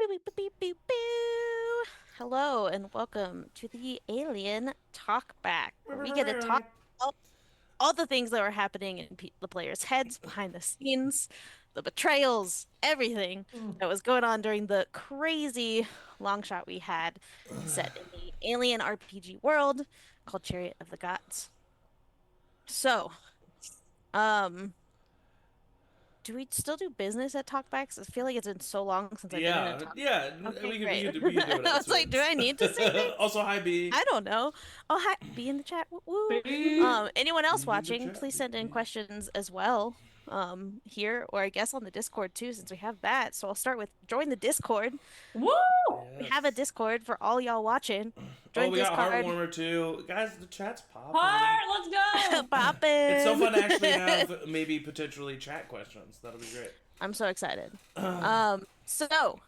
Boo, boo, boo, boo, boo. Hello and welcome to the Alien Talkback, where we get to talk about all the things that were happening in the players' heads, behind the scenes, the betrayals, everything Mm. that was going on during the crazy long shot we had set in the Alien RPG world called Chariot of the Gods. So, um, do we still do business at Talkbacks? I feel like it's been so long since I've been in a Yeah, talk. yeah. Okay, We great. we can do I was like, do announcements. I need to say things? Also, hi B. I don't know. Oh, hi, be in the chat. Woo, woo. B. Anyone else Be in the watching, chat please with send in me. questions as well. Here or I guess on the Discord too, since we have that. So I'll start with join the Discord. Woo! We have a Yes. Discord for all y'all watching. Oh, Join we got Discord. Heartwarmer too, guys. The chat's popping. Heart, let's go. It's so Poppin'. fun to actually have maybe potentially chat questions. That'll be great. I'm so excited. So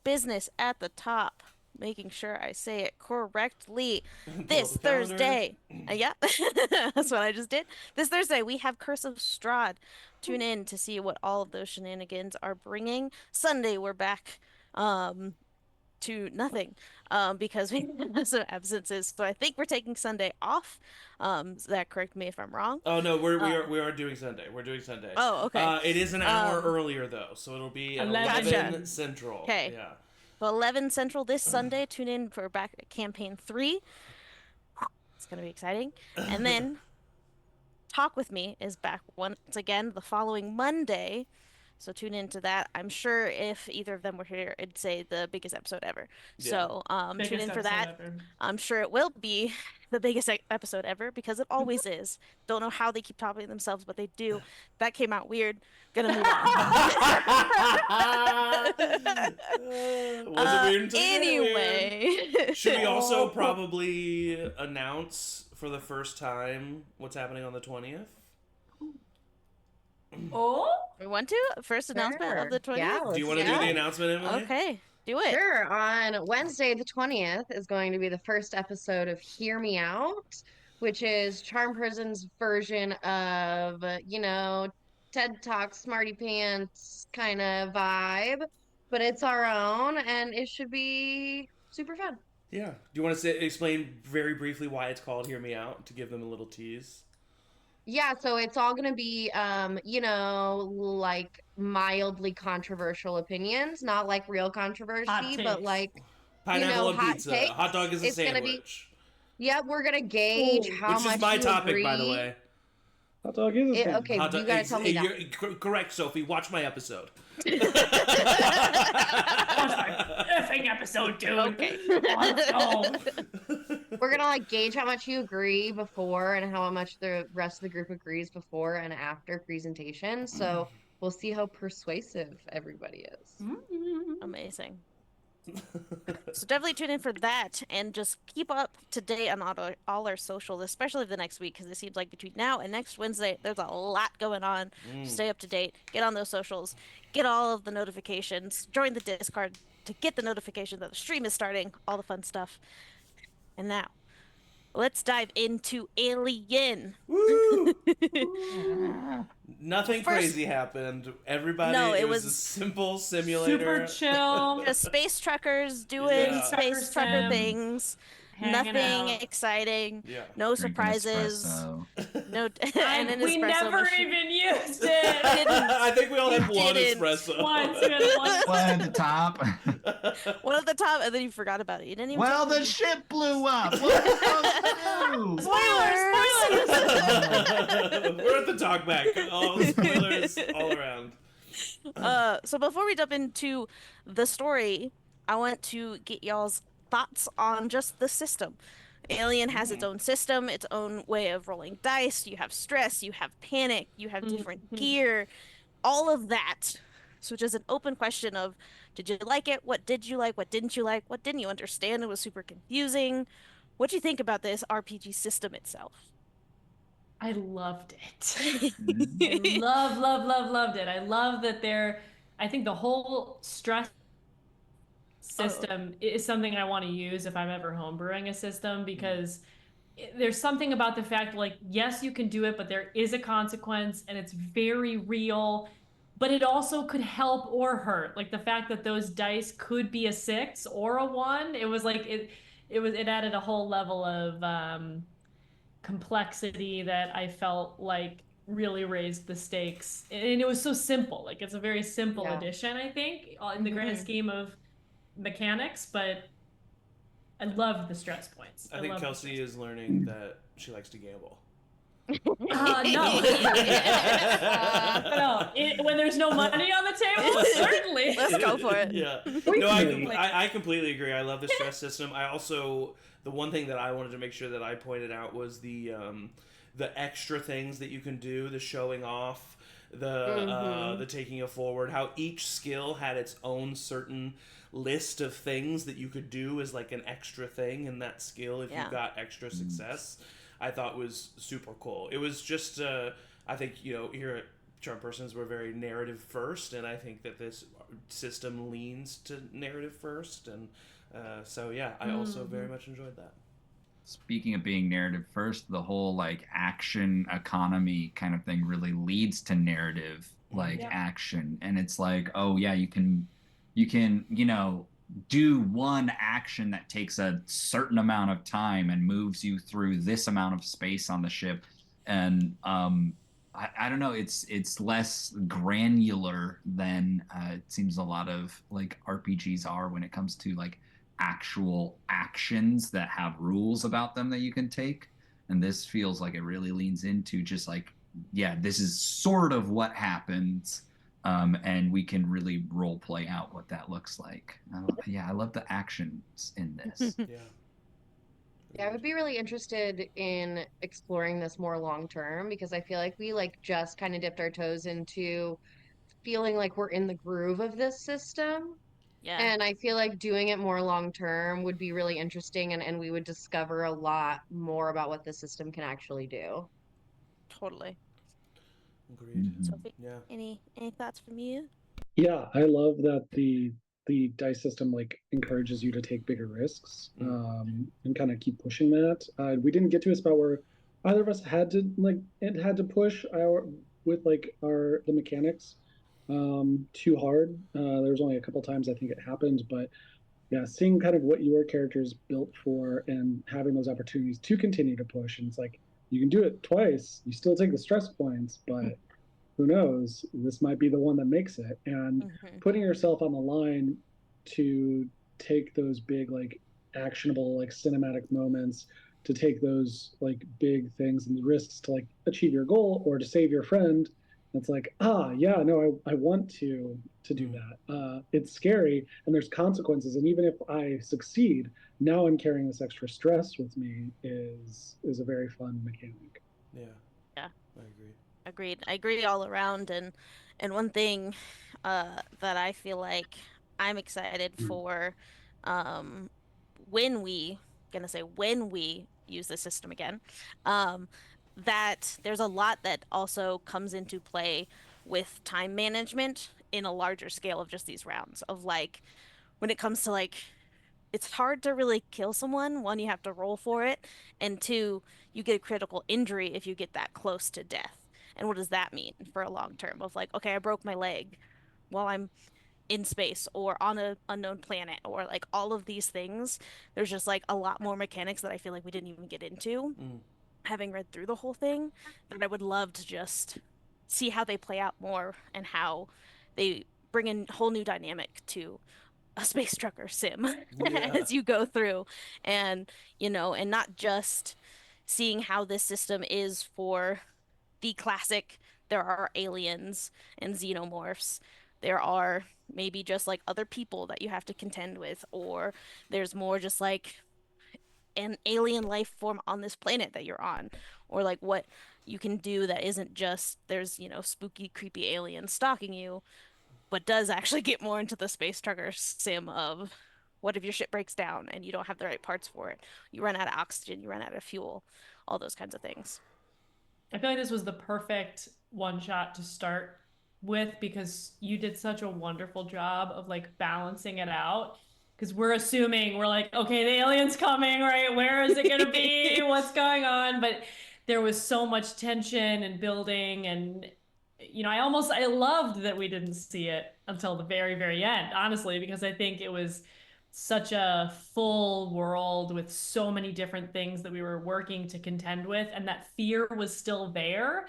business at the top, making sure I say it correctly. Pull up This the calendar. Thursday, yeah, that's what I just did. This Thursday, we have Curse of Strahd. Tune in to see what all of those shenanigans are bringing. Sunday, we're back. Um, to nothing because we have some absences. So I think we're taking Sunday off. So that correct me if I'm wrong. Oh no, Uh, we are doing Sunday. We're doing Sunday. oh, okay. It is an hour Um, earlier though, so it'll be at 11. gotcha. 11 Central. Okay. Yeah. So 11 Central this Sunday. Tune in for back at campaign 3. It's going to be exciting. And then Talk With Me is back once again the following Monday. So tune into that. I'm sure if either of them were here, it'd say the biggest episode ever. Yeah. So tune Biggest in for episode that. ever. I'm sure it will be the biggest episode ever because it always is. Don't know how they keep topping themselves, but they do. That came out weird. Gonna move on. Wasn't weird until you made it weird. Anyway. Should we also Oh. probably announce for the first time what's happening on the 20th? Oh? We want to? First announcement of Sure. the Yeah, 20th? Do you let's want to do the go. announcement, Emily? Okay, do it. Sure. On Wednesday, the 20th, is going to be the first episode of Hear Me Out, which is CharmedPersons' version of, TED Talk, Smarty Pants kind of vibe, but it's our own and it should be super fun. Yeah. Do you want to explain very briefly why it's called Hear Me Out to give them a little tease? Yeah, so it's all going to be, like mildly controversial opinions, not like real Hot controversy, but takes. like, Pineapple on hot pizza. Hot takes. dog is a It's going to be, sandwich. yeah, we're going to gauge Oh. how Which is much my you topic, by the agree. way. Hot dog is a sandwich. Okay, Hot you dog. got to tell me that. Correct, Sophie. Watch my episode. That's my effing episode, dude. Okay. Let's go. We're going to like gauge how much you agree before and how much the rest of the group agrees before and after presentation. So we'll see how persuasive everybody is. Amazing. So definitely tune in for that and just keep up to date on all our socials, especially the next week, because it seems like between now and next Wednesday, there's a lot going on. Stay up to date, get on those socials, get all of the notifications, join the Discord to get the notification that the stream is starting, all the fun stuff. And now, let's dive into Alien. Woo! Yeah. Nothing First- crazy happened. Everybody, No, it it was a was simple simulator. Super chill. just space truckers doing Yeah. space Trucker trucker sim, things. hanging Nothing out. exciting. Yeah. No Drink an surprises. espresso. No, and an We espresso never machine. even used it. Didn't. I think we all had You one didn't. espresso. Once we had one. One at the top. One at the top, and then you forgot about it. You didn't even. Well, take the ship blew up. What are we supposed to do? We're at the talkback. All spoilers all around. So before we jump into the story, I want to get y'all's thoughts on just the system. Alien has its own system, its own way of rolling dice. You have stress, you have panic, you have different gear, all of that. So just an open question of, did you like it? What did you like? What didn't you like? What didn't you understand? It was super confusing. What do you think about this RPG system itself? I loved it. Loved it. I love that I think the whole stress system is something I want to use if I'm ever homebrewing a system because there's something about the fact like yes you can do it but there is a consequence and it's very real but it also could help or hurt. Like the fact that those dice could be a 6 or a 1, it was like it added a whole level of complexity that I felt like really raised the stakes. And it was so simple. Like it's a very simple addition, I think, in the grand scheme of mechanics, but I loved the stress points. I think Kelsey is learning that she likes to gamble. No. When there's no money on the table, certainly. Let's go for it. Yeah. No, I completely agree. I love the stress system. I also, the one thing that I wanted to make sure that I pointed out was the extra things that you can do, the showing off, the taking it forward, how each skill had its own certain list of things that you could do as like an extra thing in that skill if you got extra success. I thought was super cool. It was just, I think, here at CharmedPersons, we're very narrative first, and I think that this system leans to narrative first, and so yeah, I also very much enjoyed that. Speaking of being narrative first, the whole like action economy kind of thing really leads to narrative action, and it's like, oh yeah, you can do one action that takes a certain amount of time and moves you through this amount of space on the ship, and I don't know, it's less granular than it seems a lot of like RPGs are when it comes to like actual actions that have rules about them that you can take. And this feels like it really leans into just like, yeah, this is sort of what happens. And we can really role play out what that looks like. I love the actions in this. Yeah, I would be really interested in exploring this more long term, because I feel like we like just kind of dipped our toes into feeling like we're in the groove of this system. Yeah. And I feel like doing it more long term would be really interesting, and we would discover a lot more about what the system can actually do. Totally. Agreed. Sophie, any thoughts from you? Yeah, I love that the dice system like encourages you to take bigger risks, and kind of keep pushing that. We didn't get to a spot where either of us had to push with like the mechanics too hard. There was only a couple times I think it happened, but yeah, seeing kind of what your character's built for and having those opportunities to continue to push, and it's like you can do it twice, you still take the stress points, but who knows, this might be the one that makes it. And putting yourself on the line to take those big like actionable like cinematic moments, to take those like big things and risks to like achieve your goal or to save your friend, it's like, I want to do that. It's scary and there's consequences, and even if I succeed, now I'm carrying this extra stress with me is a very fun mechanic. Yeah, I agree. Agreed. I agree all around, and one thing that I feel like I'm excited for when we use the system again, that there's a lot that also comes into play with time management in a larger scale of just these rounds of like when it comes to like it's hard to really kill someone. One, you have to roll for it, and two, you get a critical injury if you get that close to death. And what does that mean for a long term of like, okay, I broke my leg while I'm in space or on an unknown planet or like all of these things. There's just like a lot more mechanics that I feel like we didn't even get into having read through the whole thing, that I would love to just see how they play out more and how they bring in a whole new dynamic to a space trucker sim as you go through, and and not just seeing how this system is for the classic, there are aliens and xenomorphs, there are maybe just like other people that you have to contend with, or there's more just like an alien life form on this planet that you're on, or like what you can do that isn't just there's spooky creepy aliens stalking you, but does actually get more into the space trucker sim of what if your ship breaks down and you don't have the right parts for it, you run out of oxygen, you run out of fuel, all those kinds of things. I feel like this was the perfect one shot to start with, because you did such a wonderful job of like balancing it out. Because we're assuming, we're like, okay, the alien's coming, right? Where is it going to be? What's going on? But there was so much tension and building, and I loved that we didn't see it until the very, very end, honestly, because I think it was such a full world with so many different things that we were working to contend with, and that fear was still there.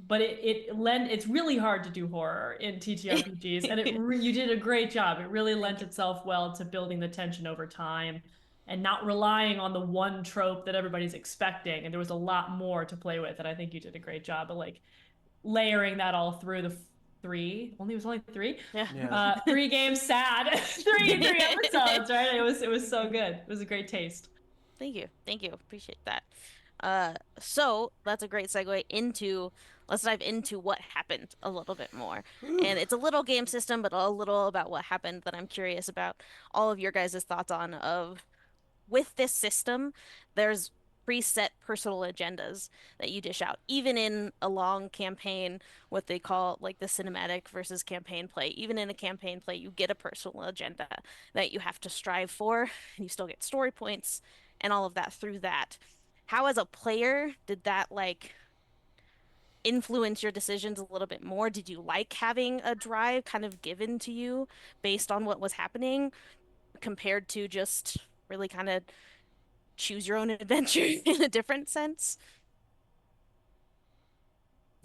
But it's really hard to do horror in TTRPGs, and you did a great job. It really lent itself well to building the tension over time and not relying on the one trope that everybody's expecting. And there was a lot more to play with, and I think you did a great job of like layering that all through the it was only three. Yeah. 3 games, sad. three episodes, right? It was so good. It was a great taste. Thank you. Thank you. Appreciate that. So that's a great segue into let's dive into what happened a little bit more. And it's a little game system, but a little about what happened that I'm curious about all of your guys' thoughts on of with this system, there's preset personal agendas that you dish out. Even in a long campaign, what they call like the cinematic versus campaign play, even in a campaign play, you get a personal agenda that you have to strive for, and you still get story points and all of that through that. How, as a player, did that like influence your decisions a little bit more? Did you like having a drive kind of given to you based on what was happening compared to just really kind of choose your own adventure in a different sense?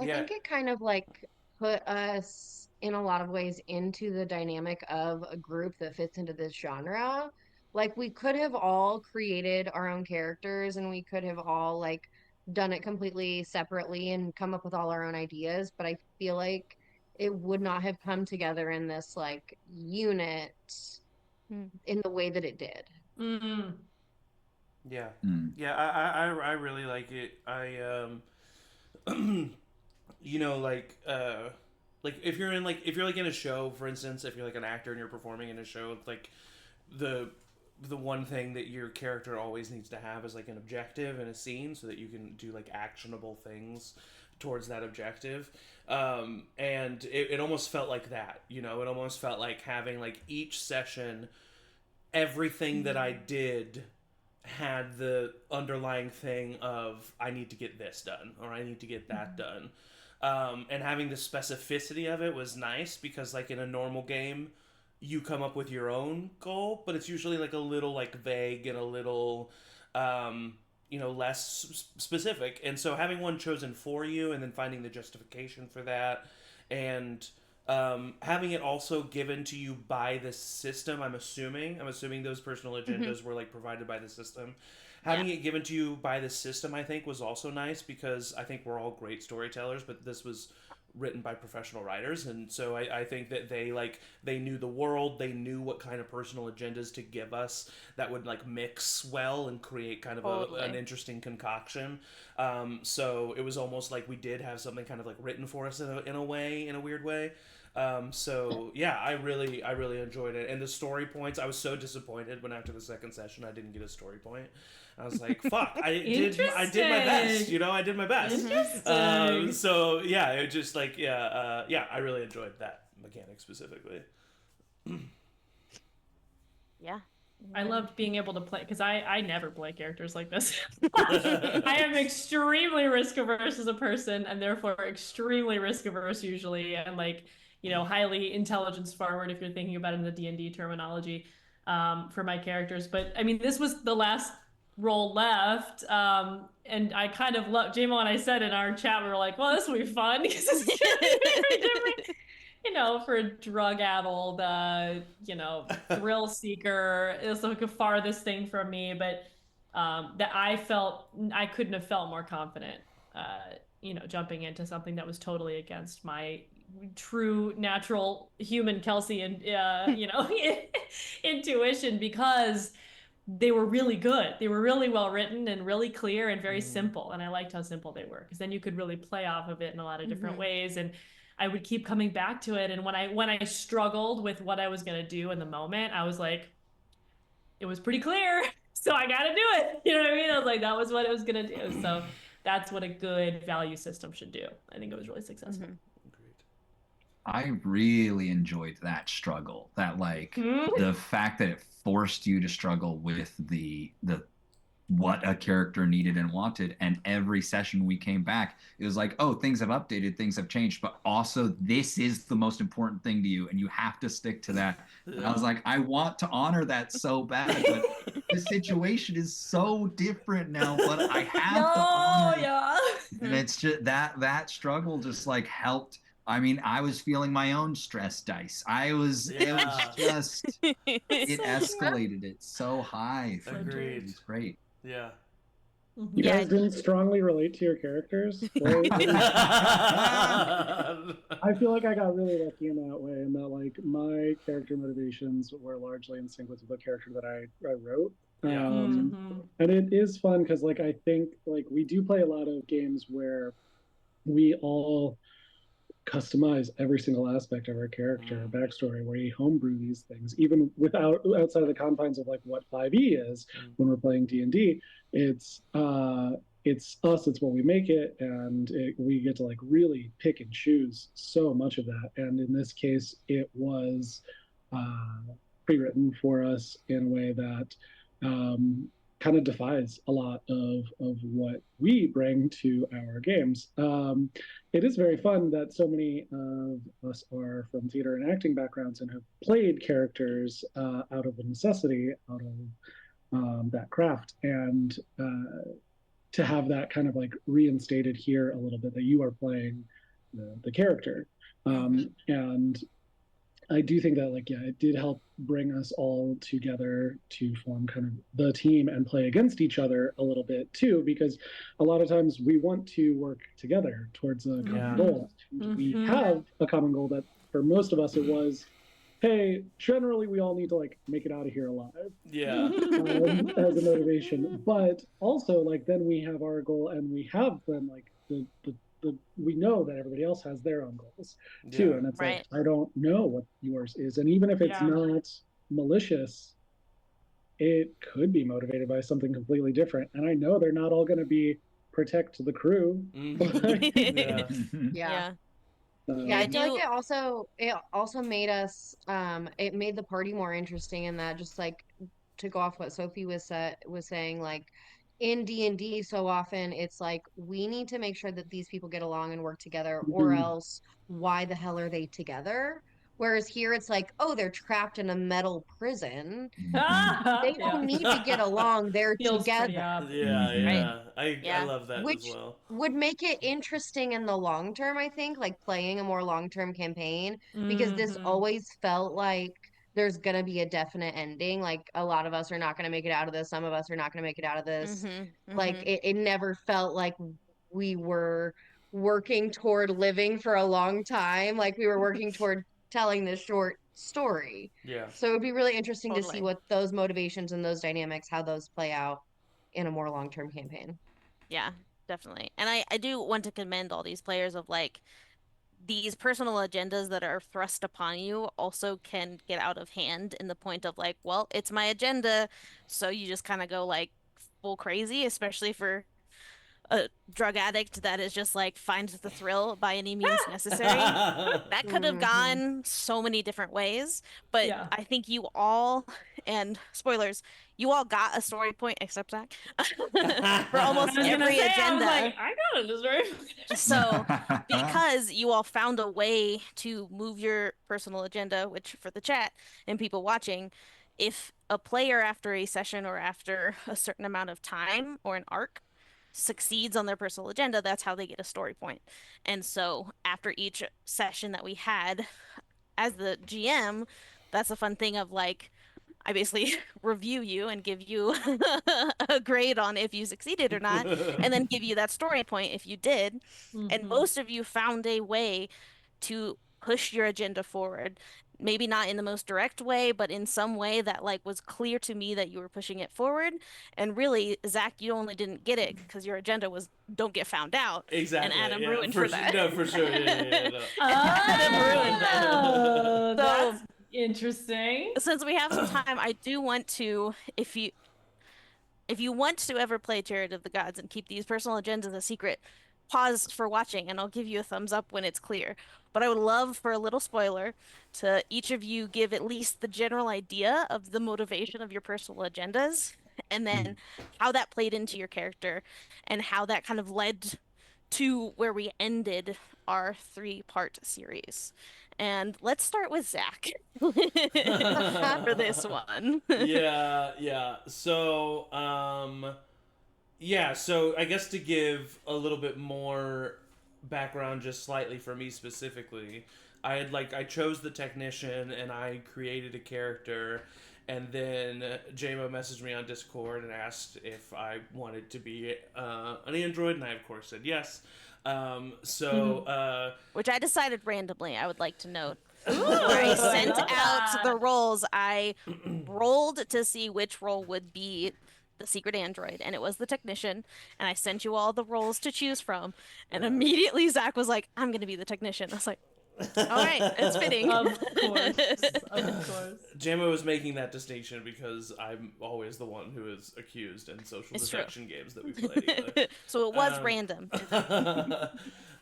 I Yeah. think it kind of like put us in a lot of ways into the dynamic of a group that fits into this genre. Like we could have all created our own characters and we could have all like done it completely separately and come up with all our own ideas, but I feel like it would not have come together in this like unit Mm. in the way that it did. Mm-hmm. Yeah. Mm. Yeah, I really like it. You know, like if you're like in a show, for instance, if you're like an actor and you're performing in a show, it's like the one thing that your character always needs to have is like an objective in a scene so that you can do like actionable things towards that objective. And it almost felt like that, you know, it almost felt like having like each session, everything that I did had the underlying thing of I need to get this done or I need to get that done. And having the specificity of it was nice because like in a normal game you come up with your own goal, but it's usually like a little like vague and a little less specific. And so having one chosen for you and then finding the justification for that and having it also given to you by the system, I'm assuming those personal agendas were like provided by the system. Having it given to you by the system, I think, was also nice because I think we're all great storytellers, but this was written by professional writers, and so I think that they knew the world, they knew what kind of personal agendas to give us that would like mix well and create kind of an interesting concoction. So it was almost like we did have something kind of like written for us in a weird way. So yeah, I really enjoyed it, and the story points. I was so disappointed when after the second session I didn't get a story point. I was like, "Fuck! I did my best, you know. I did my best." So yeah, it just like I really enjoyed that mechanic specifically. Yeah. I loved being able to play because I never play characters like this. I am extremely risk averse as a person and therefore extremely risk averse usually and like, highly intelligence forward if you're thinking about it in the D&D terminology for my characters. But I mean, this was the last role left. And I kind of love JMO and I said in our chat, we were like, well, this will be fun because this is gonna be very different. For a drug-addled, thrill seeker, it's like the farthest thing from me, but that I felt I couldn't have felt more confident, jumping into something that was totally against my true natural human Kelsey and intuition because they were really good. They were really well written and really clear and very simple. And I liked how simple they were because then you could really play off of it in a lot of different ways. And I would keep coming back to it. And when I struggled with what I was going to do in the moment, I was like, it was pretty clear. So I got to do it. You know what I mean? I was like, that was what it was going to do. So that's what a good value system should do. I think it was really successful. I really enjoyed that struggle. That like the fact that it forced you to struggle with the what a character needed and wanted. And every session we came back, it was like, oh, things have updated, things have changed, but also this is the most important thing to you, and you have to stick to that. And I was like, I want to honor that so bad, but the situation is so different now, but I have to honor it. And it's just that struggle just like helped. I mean, I was feeling my own stress dice. It was just it escalated it so high. Agreed. It was great. Yeah. You guys didn't strongly relate to your characters. I feel like I got really lucky in that way, and that like my character motivations were largely in sync with the character that I wrote. Yeah. And it is fun because like I think like we do play a lot of games where we all customize every single aspect of our character backstory, where we homebrew these things even outside of the confines of like what 5e is. When we're playing D&D, it's us, it's what we make it, and we get to like really pick and choose so much of that. And in this case it was pre-written for us in a way that kind of defies a lot of what we bring to our games. It is very fun that so many of us are from theater and acting backgrounds and have played characters out of a necessity, out of that craft. And to have that kind of like reinstated here a little bit, that you are playing the character. And I do think that like, yeah, it did help bring us all together to form kind of the team and play against each other a little bit too, because a lot of times we want to work together towards a common goal. We have a common goal that for most of us it was, hey, generally we all need to like make it out of here alive. Yeah. As a motivation. But also like then we have our goal, and we have then like the we know that everybody else has their own goals too. And it's like, I don't know what yours is. And even if it's not malicious, it could be motivated by something completely different. And I know they're not all going to be protect the crew. Yeah, I feel like it also made us it made the party more interesting, in that, just like to go off what Sophie was saying, like in D&D so often it's like we need to make sure that these people get along and work together, or else why the hell are they together? Whereas here it's like, oh, they're trapped in a metal prison. They don't need to get along. They're together. I love that Which as well. would make it interesting in the long term, I think, like playing a more long-term campaign, because this always felt like there's gonna be a definite ending. Like a lot of us are not gonna make it out of this. Some of us are not gonna make it out of this. Like it never felt like we were working toward living for a long time. Like we were working toward telling this short story. Yeah. So it would be really interesting to see what those motivations and those dynamics, how those play out in a more long-term campaign. Yeah, definitely. And I do want to commend all these players of like these personal agendas that are thrust upon you also can get out of hand in the point of like, well, it's my agenda, so you just kind of go like full crazy, especially for a drug addict that is just like finds the thrill by any means necessary. That could have gone so many different ways, but I think you all, and spoilers, you all got a story point except Zach for almost every agenda. I got a story. So because you all found a way to move your personal agenda, which for the chat and people watching, if a player after a session or after a certain amount of time or an arc succeeds on their personal agenda, that's how they get a story point. And so after each session that we had as the GM, that's a fun thing of like, I basically review you and give you a grade on if you succeeded or not, and then give you that story point if you did. And most of you found a way to push your agenda forward. Maybe not in the most direct way, but in some way that like was clear to me that you were pushing it forward. And really, Zach, you only didn't get it because your agenda was don't get found out. Exactly. And Adam ruined for that. No, for sure. No. Adam ruined that. That's interesting. Since we have some time, I do want to, if you want to ever play Chariot of the Gods and keep these personal agendas a secret, pause for watching and I'll give you a thumbs up when it's clear. But I would love for a little spoiler to each of you give at least the general idea of the motivation of your personal agendas. and then how that played into your character and how that kind of led to where we ended our 3-part series. And let's start with Zach for this one. Yeah, yeah. So, yeah, so I guess to give a little bit more background just slightly for me specifically, I chose the technician and I created a character, and then JMO messaged me on Discord and asked if I wanted to be an android, and I of course said yes. Which I decided randomly, I would like to note. Ooh, Before I sent love out the that. roles, I rolled to see which role would be the secret android, and it was the technician. And I sent you all the roles to choose from, and immediately Zach was like, "I'm gonna be the technician." I was like, "All right, it's fitting." Of course, of course. JMO was making that distinction because I'm always the one who is accused in social It's true. deduction games that we play together. So it was random.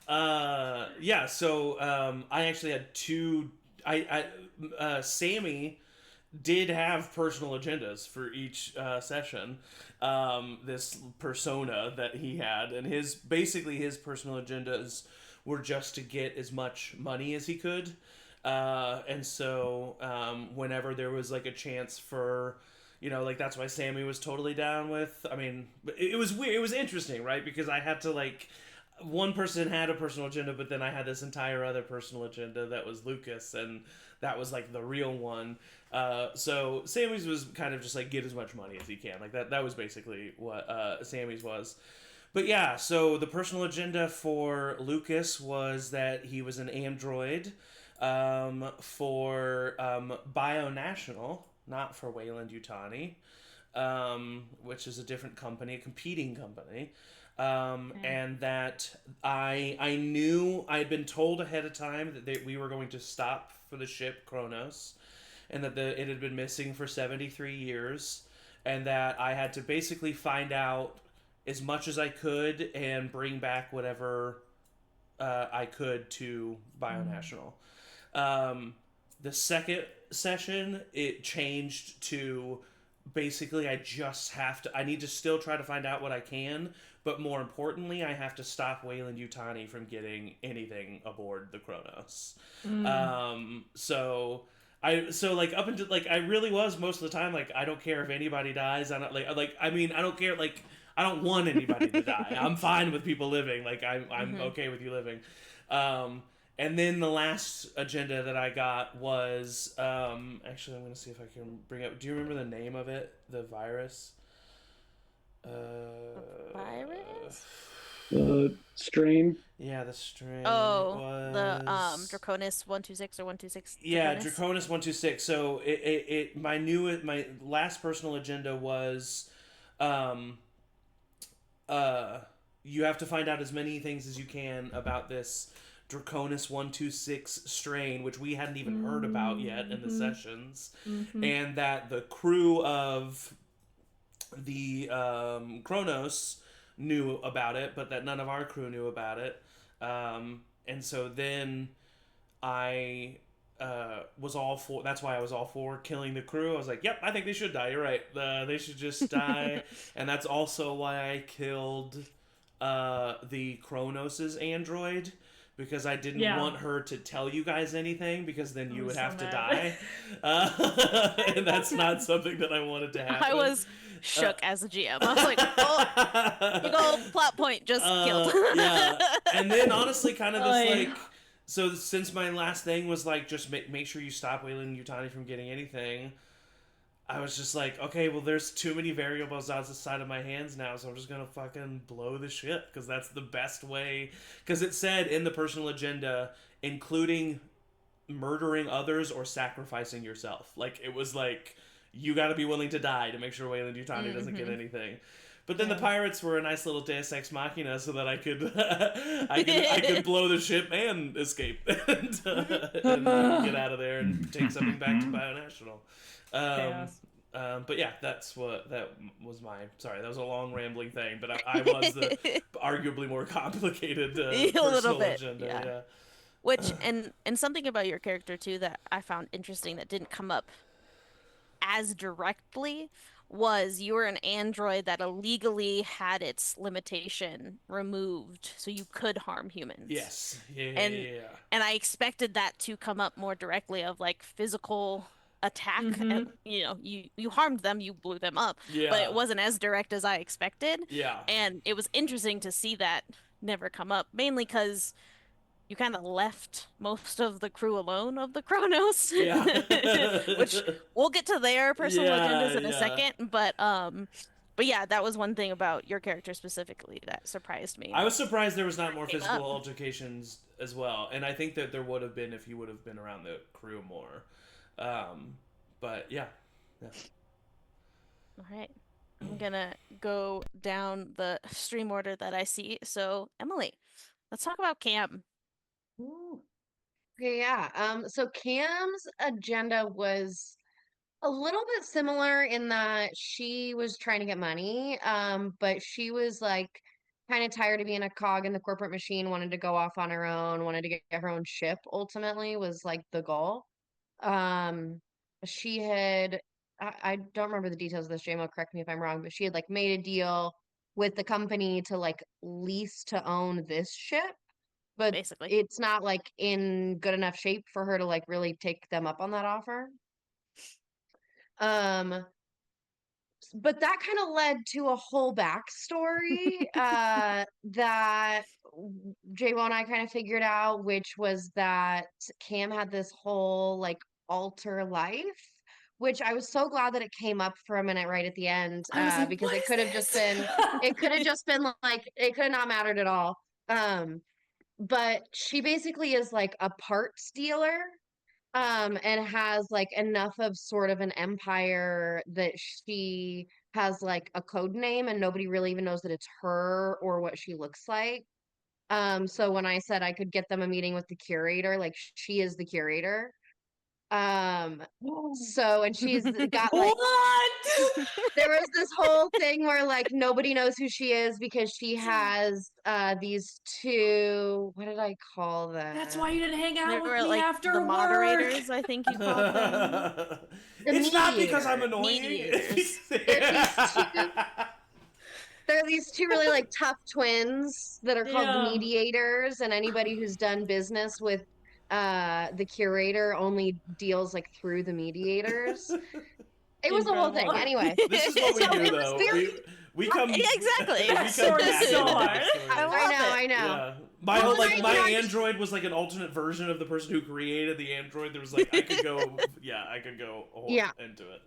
Yeah, so I actually had two. Sammy did have personal agendas for each session. This persona that he had, and his personal agendas were just to get as much money as he could. And so whenever there was like a chance for, like that's why Sammy was totally down with. I mean, it was weird. It was interesting, right? Because I had to like, one person had a personal agenda, but then I had this entire other personal agenda that was Lucas, and that was like the real one. So Sammy's was kind of just like get as much money as he can. Like that was basically what Sammy's was. But yeah, so the personal agenda for Lucas was that he was an android for Bionational, not for Wayland Yutani, which is a different company, a competing company. And that I knew, I had been told ahead of time that we were going to stop for the ship Kronos, and that it had been missing for 73 years, and that I had to basically find out as much as I could and bring back whatever I could to Bionational. The second session, it changed to basically I need to still try to find out what I can, but more importantly, I have to stop Wayland Yutani from getting anything aboard the Kronos. So like up until like I really was most of the time like I don't care if anybody dies. I don't care, like I don't want anybody to die. I'm fine with people living. Like I'm okay with you living. And then the last agenda that I got was actually I'm gonna see if I can bring up. Do you remember the name of it? The virus. Virus? Strain. Yeah, the strain. Oh, the Draconis 126 or 126. Yeah, Draconis 126. So my last personal agenda was, you have to find out as many things as you can about this Draconis 126 strain, which we hadn't even heard about yet in the sessions, and that the crew of the Kronos knew about it, but that none of our crew knew about it. And so then I was all for. That's why I was all for killing the crew. I was like, "Yep, I think they should die. You're right. They should just die." And that's also why I killed the Kronos's android, because I didn't want her to tell you guys anything, because then you would have to die. And that's not something that I wanted to happen. I was shook as a GM. I was like, oh, big old plot point just killed. Yeah. And then honestly, kind of this like, so since my last thing was like, just make sure you stop Wayland Yutani from getting anything, I was just like, okay, well, there's too many variables outside of my hands now, so I'm just gonna fucking blow the ship, because that's the best way. Because it said in the personal agenda, including murdering others or sacrificing yourself. Like, it was like, you gotta be willing to die to make sure Wayland Yutani doesn't get anything. But then the pirates were a nice little Deus Ex Machina, so that I could I could blow the ship and escape and get out of there and take something back to Bionational. But yeah, that was my. Sorry, that was a long rambling thing, but I was the arguably more complicated personal agenda. Yeah. Which and something about your character too that I found interesting that didn't come up as directly was you were an android that illegally had its limitation removed, so you could harm humans. Yes. And Yeah. and I expected that to come up more directly of like physical attack. And, you know, you harmed them, you blew them up, but Yeah. it wasn't as direct as I expected. Yeah. And it was interesting to see that never come up, mainly because you kind of left most of the crew alone of the Chronos, Yeah. which we'll get to their personal Yeah, agendas in a yeah. second, but yeah, that was one thing about your character specifically that surprised me. I was surprised there was not more Came physical up. altercations as well, and I think that there would have been if he would have been around the crew more. But yeah. All right. I'm gonna go down the stream order that I see. So, Emily, let's talk about Cam. Okay, yeah. So Cam's agenda was a little bit similar in that she was trying to get money, but she was like kind of tired of being a cog in the corporate machine, wanted to go off on her own, wanted to get her own ship, ultimately was like the goal. Um, she had, I don't remember the details of this, JMO, correct me if I'm wrong, but she had like made a deal with the company to like lease to own this ship, but Basically. it's not like in good enough shape for her to like really take them up on that offer. But that kind of led to a whole backstory that J-Wo and I kind of figured out, which was that Cam had this whole like alter life, which I was so glad that it came up for a minute right at the end, I was like, because what it is could have just this? been, it could have just been like, it could have not mattered at all. But she basically is like a parts dealer, and has like enough of sort of an empire that she has like a code name and nobody really even knows that it's her or what she looks like. So when I said I could get them a meeting with the curator, like she is the curator. So and she's got like What? there was this whole thing where like nobody knows who she is because she has these two, what did I call them? That's why you didn't hang They out with were me like after the work. moderators, I think you called them. It's not because I'm mediators. annoying. Mediators. There are these two really like tough twins that are called the Damn. mediators, and anybody who's done business with the curator only deals like through the mediators. It was a whole thing. Incredible. Anyway, This is what we So do, it was though. very- We come Yeah, exactly. We come Backstory back is so into the hard. backstory. I love it. I know. Yeah, my Well, whole like and my I- android was like an alternate version of the person who created the android. There was like I could go, I could go a whole Yeah. into it.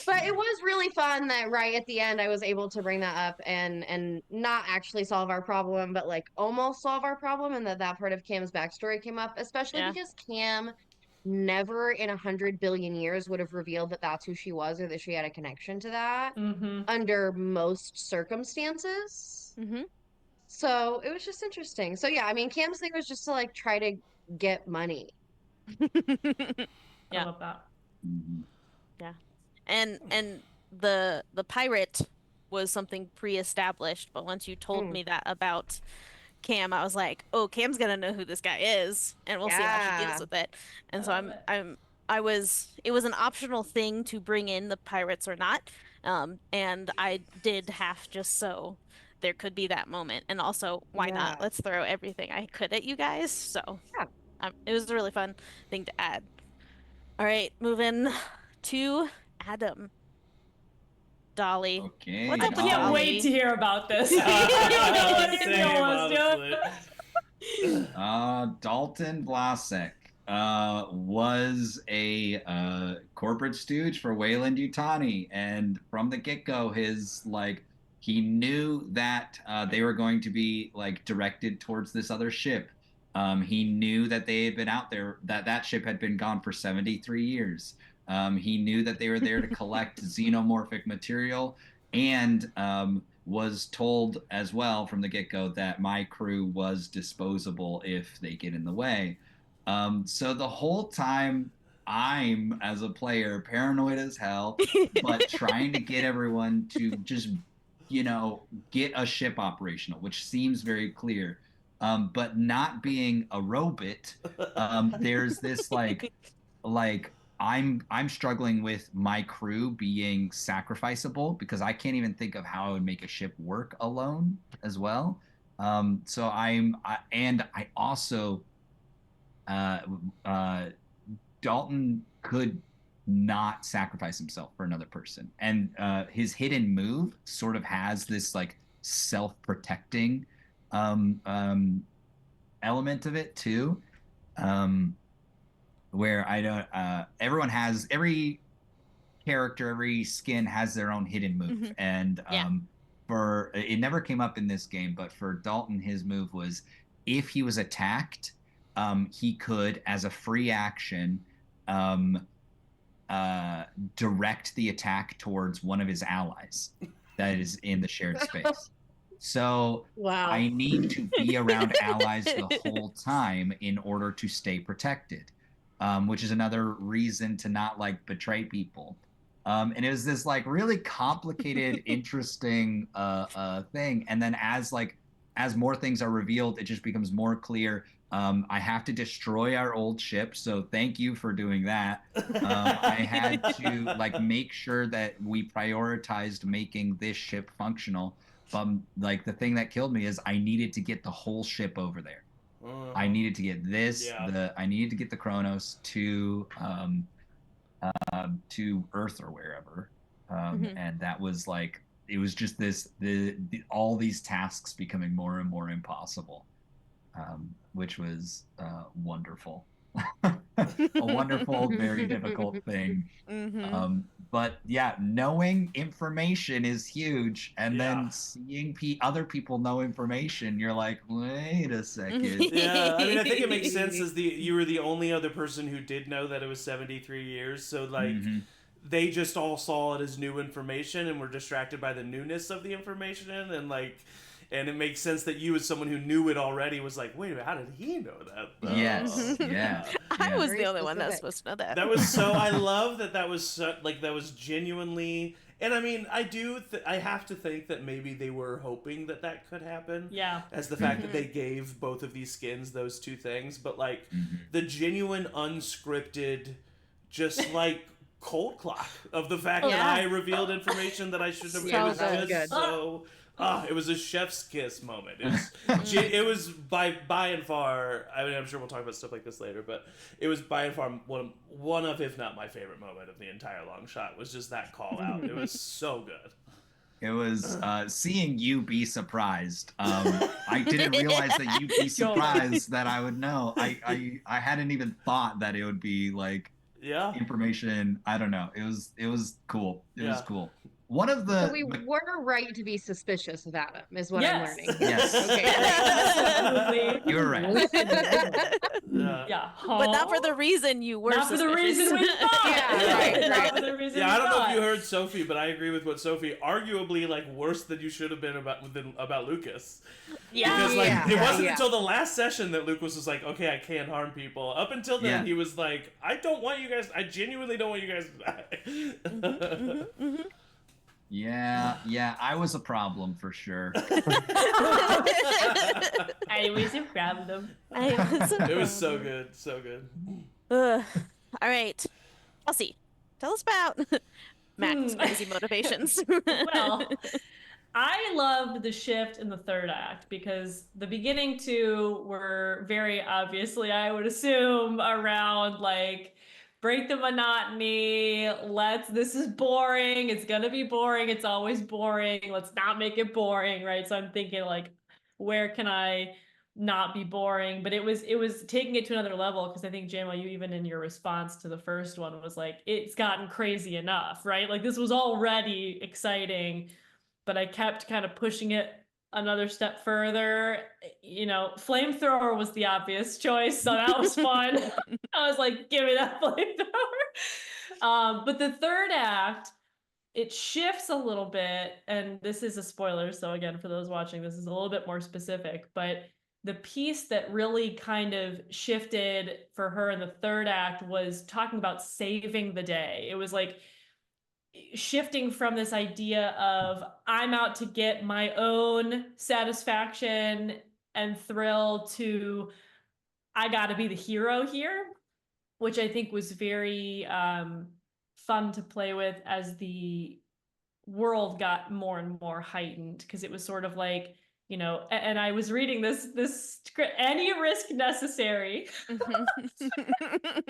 But it was really fun that right at the end I was able to bring that up and not actually solve our problem, but like almost solve our problem, and that part of Cam's backstory came up, especially Yeah. because Cam never in 100 billion years would have revealed that that's who she was or that she had a connection to that under most circumstances. Mm-hmm. So it was just interesting. So yeah, I mean, Cam's thing was just to like try to get money. I Yeah. love that. Mhm. Yeah. And the pirate was something pre-established, but once you told me that about Cam, I was like, "Oh, Cam's gonna know who this guy is, and we'll see how she Yeah. deals with it." And I so love it. it was an optional thing to bring in the pirates or not. And I did have just so there could be that moment. And also, why not? Yeah. Let's throw everything I could at you guys. So, Yeah. it was a really fun thing to add. All right, moving to Adam. Dolly. Okay. What's I up with can't Dolly? wait to hear about this. Same, Honestly. honestly. Dalton Blasek was a corporate stooge for Wayland Yutani, and from the get-go, his like he knew that they were going to be like directed towards this other ship. He knew that they had been out there, that ship had been gone for 73 years. He knew that they were there to collect xenomorphic material, and was told as well from the get-go that my crew was disposable if they get in the way. So the whole time I'm, as a player, paranoid as hell, but trying to get everyone to just, get a ship operational, which seems very clear. But not being a robot, there's this like I'm struggling with my crew being sacrificable because I can't even think of how I would make a ship work alone as well. So and I also uh, uh, Dalton could not sacrifice himself for another person, and his hidden move sort of has this like self-protecting um, um, element of it too. Um, where I don't every character, every skin has their own hidden move. And for it never came up in this game, but for Dalton, his move was if he was attacked, he could, as a free action, um, direct the attack towards one of his allies that is in the shared space. So Wow. I need to be around allies the whole time in order to stay protected, which is another reason to not like betray people. And it was this like really complicated, interesting thing. And then as more things are revealed, it just becomes more clear. I have to destroy our old ship, so thank you for doing that. I had to like make sure that we prioritized making this ship functional. Like the thing that killed me is I needed to get the whole ship over there. I needed to get this. I needed to get the Kronos to Earth or wherever, and that was like it was just all these tasks becoming more and more impossible, which was wonderful. A wonderful, very difficult thing. But yeah, knowing information is huge, and then seeing other people know information, you're like, wait a second. Yeah, I mean, I think it makes sense as you were the only other person who did know that it was 73 years, so like they just all saw it as new information and were distracted by the newness of the information, and like. And it makes sense that you, as someone who knew it already, was like, "Wait a minute, how did he know that?" Yes, yeah. I was Very the only one that was specific. supposed to know that. That was so. I love that. That was so, like that was genuinely. And I mean, I have to think that maybe they were hoping that that could happen. Yeah. As the fact that they gave both of these skins those two things, but like the genuine unscripted, just like cold clock of the fact that I revealed information that I shouldn't have. Yeah, It was that was just good. so. It was a chef's kiss moment. It was by and far. I mean, I'm sure we'll talk about stuff like this later, but it was by and far one of, if not my favorite moment of the entire long shot. Was just that call out. It was so good. It was seeing you be surprised. I didn't realize that you'd be surprised that I would know. I hadn't even thought that it would be like information. I don't know. It was cool. It was cool. One of the So we were right to be suspicious of Adam, is what I'm learning. Yes. Okay, Absolutely. You're right. Yeah. But not for the reason you were Not for the reason we thought. right. Not for the reason I we don't know thought. if you heard Sophie, but I agree with what Sophie. Arguably, like worse than you should have been about Lucas. Yeah. Because like it wasn't until the last session that Lucas was like, okay, I can't harm people. Up until then, he was like, I don't want you guys. I genuinely don't want you guys to die. Yeah, I was a problem for sure. I was a problem. It was so good, so good. All right, Elsie, tell us about Mac's crazy motivations. Well, I loved the shift in the third act because the beginning two were very obviously, I would assume, around like break the monotony. This is boring. It's gonna be boring. It's always boring. Let's not make it boring, right? So I'm thinking like, where can I not be boring? But it was taking it to another level because I think, JMO, you even in your response to the first one was like, it's gotten crazy enough, right? Like this was already exciting, but I kept kind of pushing it another step further. You know, flamethrower was the obvious choice, so that was fun. I was like, give me that flamethrower. But the third act, it shifts a little bit, and this is a spoiler, so again, for those watching, this is a little bit more specific, but the piece that really kind of shifted for her in the third act was talking about saving the day. It was like shifting from this idea of I'm out to get my own satisfaction and thrill to I got to be the hero here. which I think was very fun to play with as the world got more and more heightened, because it was sort of like, you know, and I was reading this script, any risk necessary. And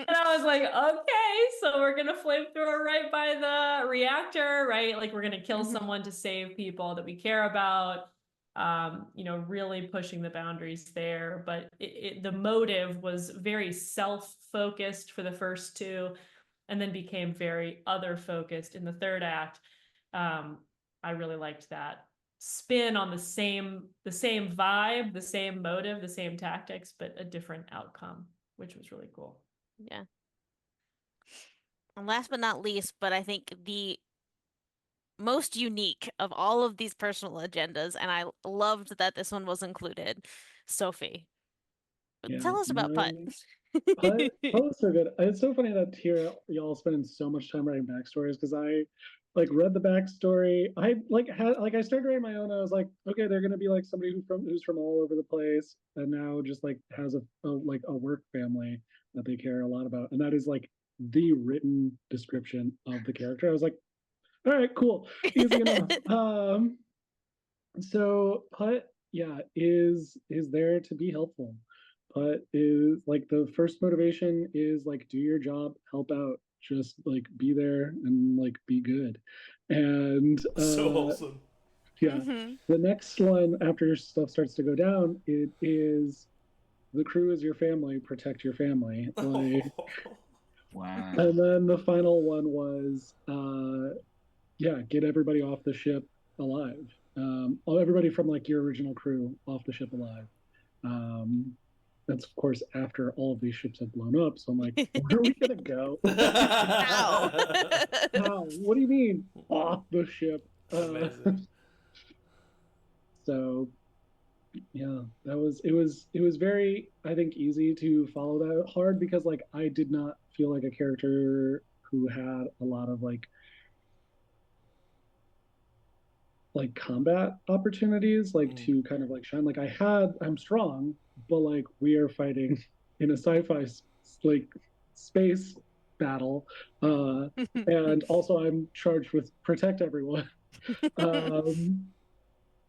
I was like, okay, so we're gonna flamethrower right by the reactor, right? Like we're gonna kill someone to save people that we care about. You know, really pushing the boundaries there. But the motive was very self-focused for the first two, and then became very other-focused in the third act. I really liked that spin on the same vibe, the same motive, the same tactics, but a different outcome, which was really cool. Yeah. And last but not least, but I think the most unique of all of these personal agendas, and I loved that this one was included, Sophie. Yeah, Tell us about Putt. Putt was so good. It's so funny that here y'all spending so much time writing backstories, because I like read the backstory. I like had like I started writing my own. I was like, okay, they're gonna be like somebody who's from all over the place, and now just like has like a work family that they care a lot about, and that is like the written description of the character. I was like, all right, cool, easy enough. So Putt, yeah, is there to be helpful. Putt is like the first motivation is like do your job, help out, just like be there and like be good. And So wholesome. yeah, the next one after stuff starts to go down, it is the crew is your family, protect your family. Like, wow. and then the final one was yeah, get everybody off the ship alive. Everybody from like your original crew off the ship alive. That's of course after all of these ships have blown up. So I'm like, where are we gonna go? How? How? What do you mean off the ship? So yeah, it was very, I think, easy to follow that. Hard because like I did not feel like a character who had a lot of like combat opportunities like to kind of like shine. Like I'm strong, but like we are fighting in a sci-fi like space battle, and also I'm charged with protect everyone.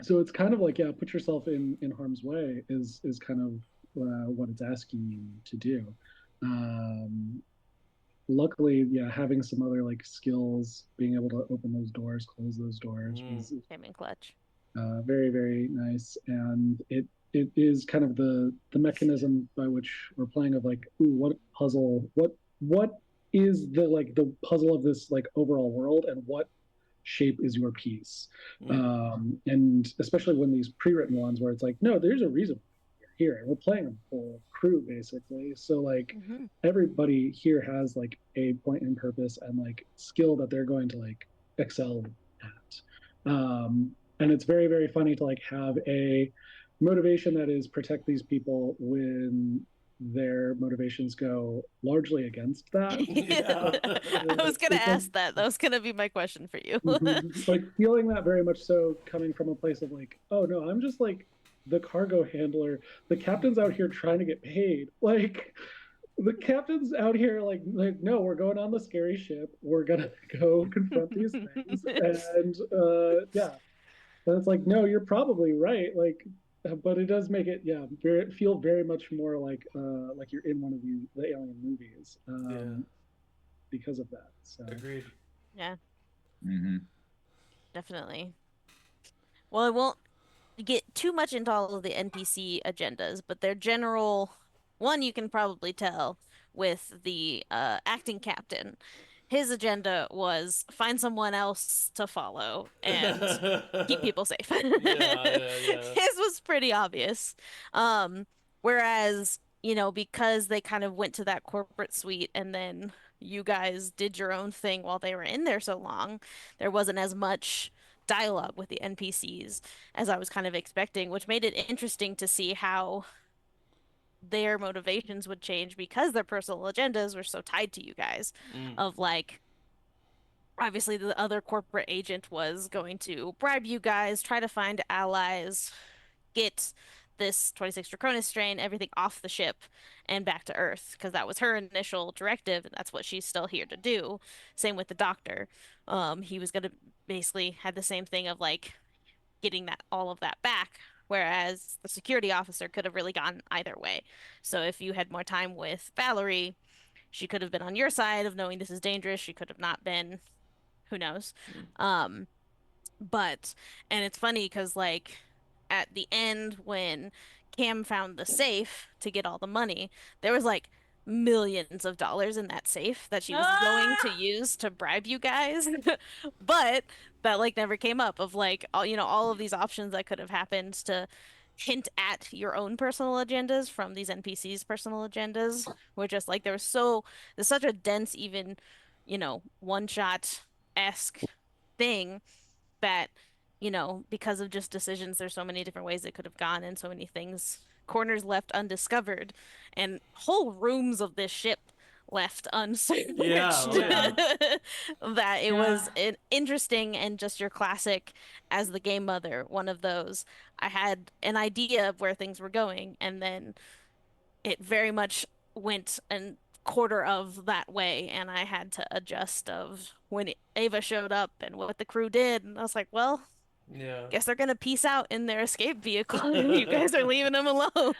So it's kind of like, yeah, put yourself in harm's way is kind of what it's asking you to do. Luckily, yeah, having some other like skills, being able to open those doors, close those doors was Came clutch. very, very nice. And it is kind of the mechanism by which we're playing of like, ooh, what puzzle, what is the like the puzzle of this like overall world, and what shape is your piece. And especially when these pre-written ones where it's like, no, there's a reason here, and we're playing a whole crew basically, so like everybody here has like a point and purpose and like skill that they're going to like excel at. And it's very, very funny to like have a motivation that is protect these people when their motivations go largely against that. Yeah. I was gonna ask that. That was gonna be my question for you. Like feeling that very much so coming from a place of like, oh no, I'm just like the cargo handler. The captain's out here trying to get paid. Like the captain's out here like no, we're going on the scary ship. We're gonna go confront these things. And yeah. And it's like, no, you're probably right. Like, but it does make it, yeah, feel very much more like you're in one of the Alien movies, because of that. So agreed. Yeah. Definitely. Well, I won't get too much into all of the NPC agendas, but their general one you can probably tell with the acting captain. His agenda was find someone else to follow and keep people safe. His was pretty obvious. Whereas, you know, because they kind of went to that corporate suite and then you guys did your own thing while they were in there so long, there wasn't as much dialogue with the NPCs as I was kind of expecting, which made it interesting to see how their motivations would change because their personal agendas were so tied to you guys. Of like, obviously, the other corporate agent was going to bribe you guys, try to find allies, get this 26 Draconis strain, everything off the ship and back to Earth, because that was her initial directive, and that's what she's still here to do. Same with the doctor. He was gonna basically had the same thing of like getting that all of that back, whereas the security officer could have really gone either way. So if you had more time with Valerie, she could have been on your side of knowing this is dangerous. She could have not been. Who knows? Um, but, and it's funny because, like, at the end, when Cam found the safe to get all the money, there was like millions of dollars in that safe that she was going to Ah! use to bribe you guys. But that, like, never came up of, like, all of these options that could have happened to hint at your own personal agendas from these NPCs' personal agendas were just like, there's such a dense, even, one shot-esque thing that, because of just decisions, there's so many different ways it could have gone and so many things, corners left undiscovered, and whole rooms of this ship left unsearched. Yeah. That it was Yeah. an interesting and just your classic as the game mother, one of those. I had an idea of where things were going, and then it very much went a quarter of that way, and I had to adjust of when Ava showed up and what the crew did, and I was like, well, Yeah. guess they're gonna peace out in their escape vehicle, and you guys are leaving them alone.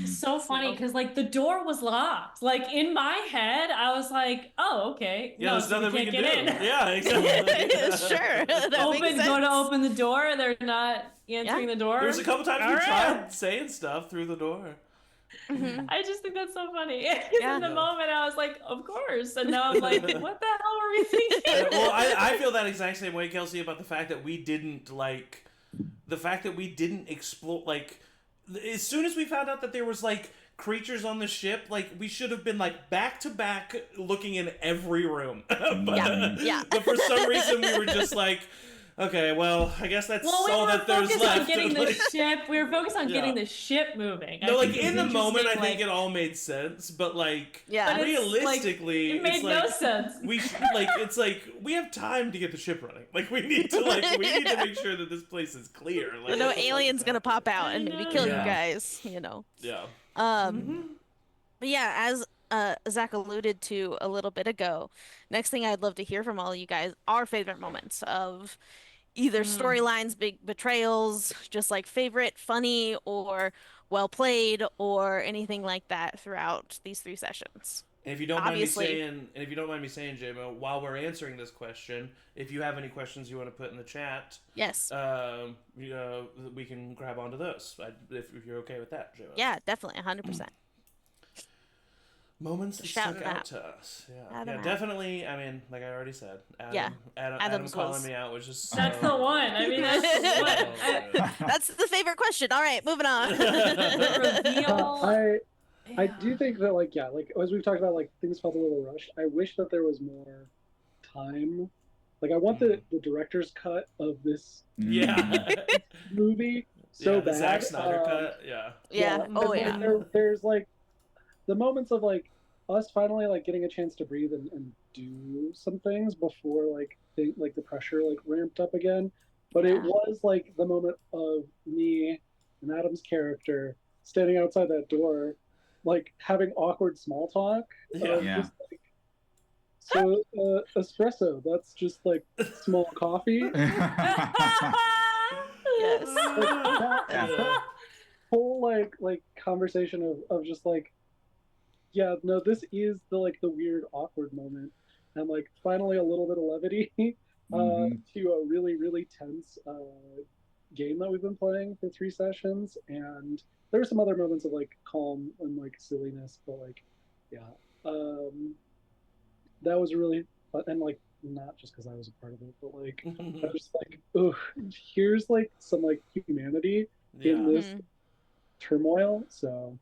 So funny because like the door was locked. Like in my head, I was like, "Oh, okay, Yeah, no, there's so we nothing we can't can get do. in." Yeah, exactly. Sure, that makes Go to sense. open the door. They're not answering the door. There's a couple times All we right. tried saying stuff through the door. I just think that's so funny. 'Cause Yeah. in the moment, I was like, "Of course," and now I'm like, "What the hell were we thinking?" Well, I feel that exact same way, Kelsey, about the fact that we didn't explore, like, as soon as we found out that there was like creatures on the ship, like we should have been like back to back looking in every room. Yeah. But for some reason we were just like, okay, well, I guess that's Well, we all were that there's focused left. on getting the Like, ship. We were focused on Yeah. getting the ship moving. no, I like think in the it's moment, I interesting, think it all made sense, but like, Yeah. But it's, realistically, it made it's no like, sense. it's like we have time to get the ship running. Like we need to make sure that this place is clear. Like, No what the fuck alien's is gonna pop happening? out and I maybe know. kill you Yeah. guys, Yeah. But yeah, as Zach alluded to a little bit ago, next thing I'd love to hear from all of you guys are favorite moments of either storylines, big betrayals, just like favorite, funny, or well played, or anything like that throughout these 3 sessions. And if you don't Obviously. mind me saying, JMO, while we're answering this question, if you have any questions you want to put in the chat, Yes. we can grab onto those. If you're okay with that, JMO. Yeah, definitely, 100%. Moments that Shout stuck them out out. to us. Shout Yeah, them out. definitely. I mean, like I already said, Yeah, Adam Adam's calling was- me out was just so... That's the one. I mean, that's the so one. good. That's the favorite question. All right, moving on. The reveal. I do think that like as we've talked about, like things felt a little rushed. I wish that there was more time. Like I want the director's cut of this Yeah. movie so Yeah, the bad. Zack Snyder cut. Yeah. Yeah. Oh, and yeah. there's like the moments of like us finally like getting a chance to breathe and do some things before like the pressure like ramped up again. But it Yeah. was like the moment of me and Adam's character standing outside that door, like having awkward small talk. Yeah. Yeah. Just, like, so espresso, that's just like small coffee. Yes. Yeah. Whole like conversation of just like, yeah, no, this is the weird awkward moment, and like finally a little bit of levity to a really really tense game that we've been playing for 3 sessions. And there were some other moments of like calm and like silliness, but like that was really fun. And like not just because I was a part of it, but like I was like, oh, here's like some like humanity in this turmoil. So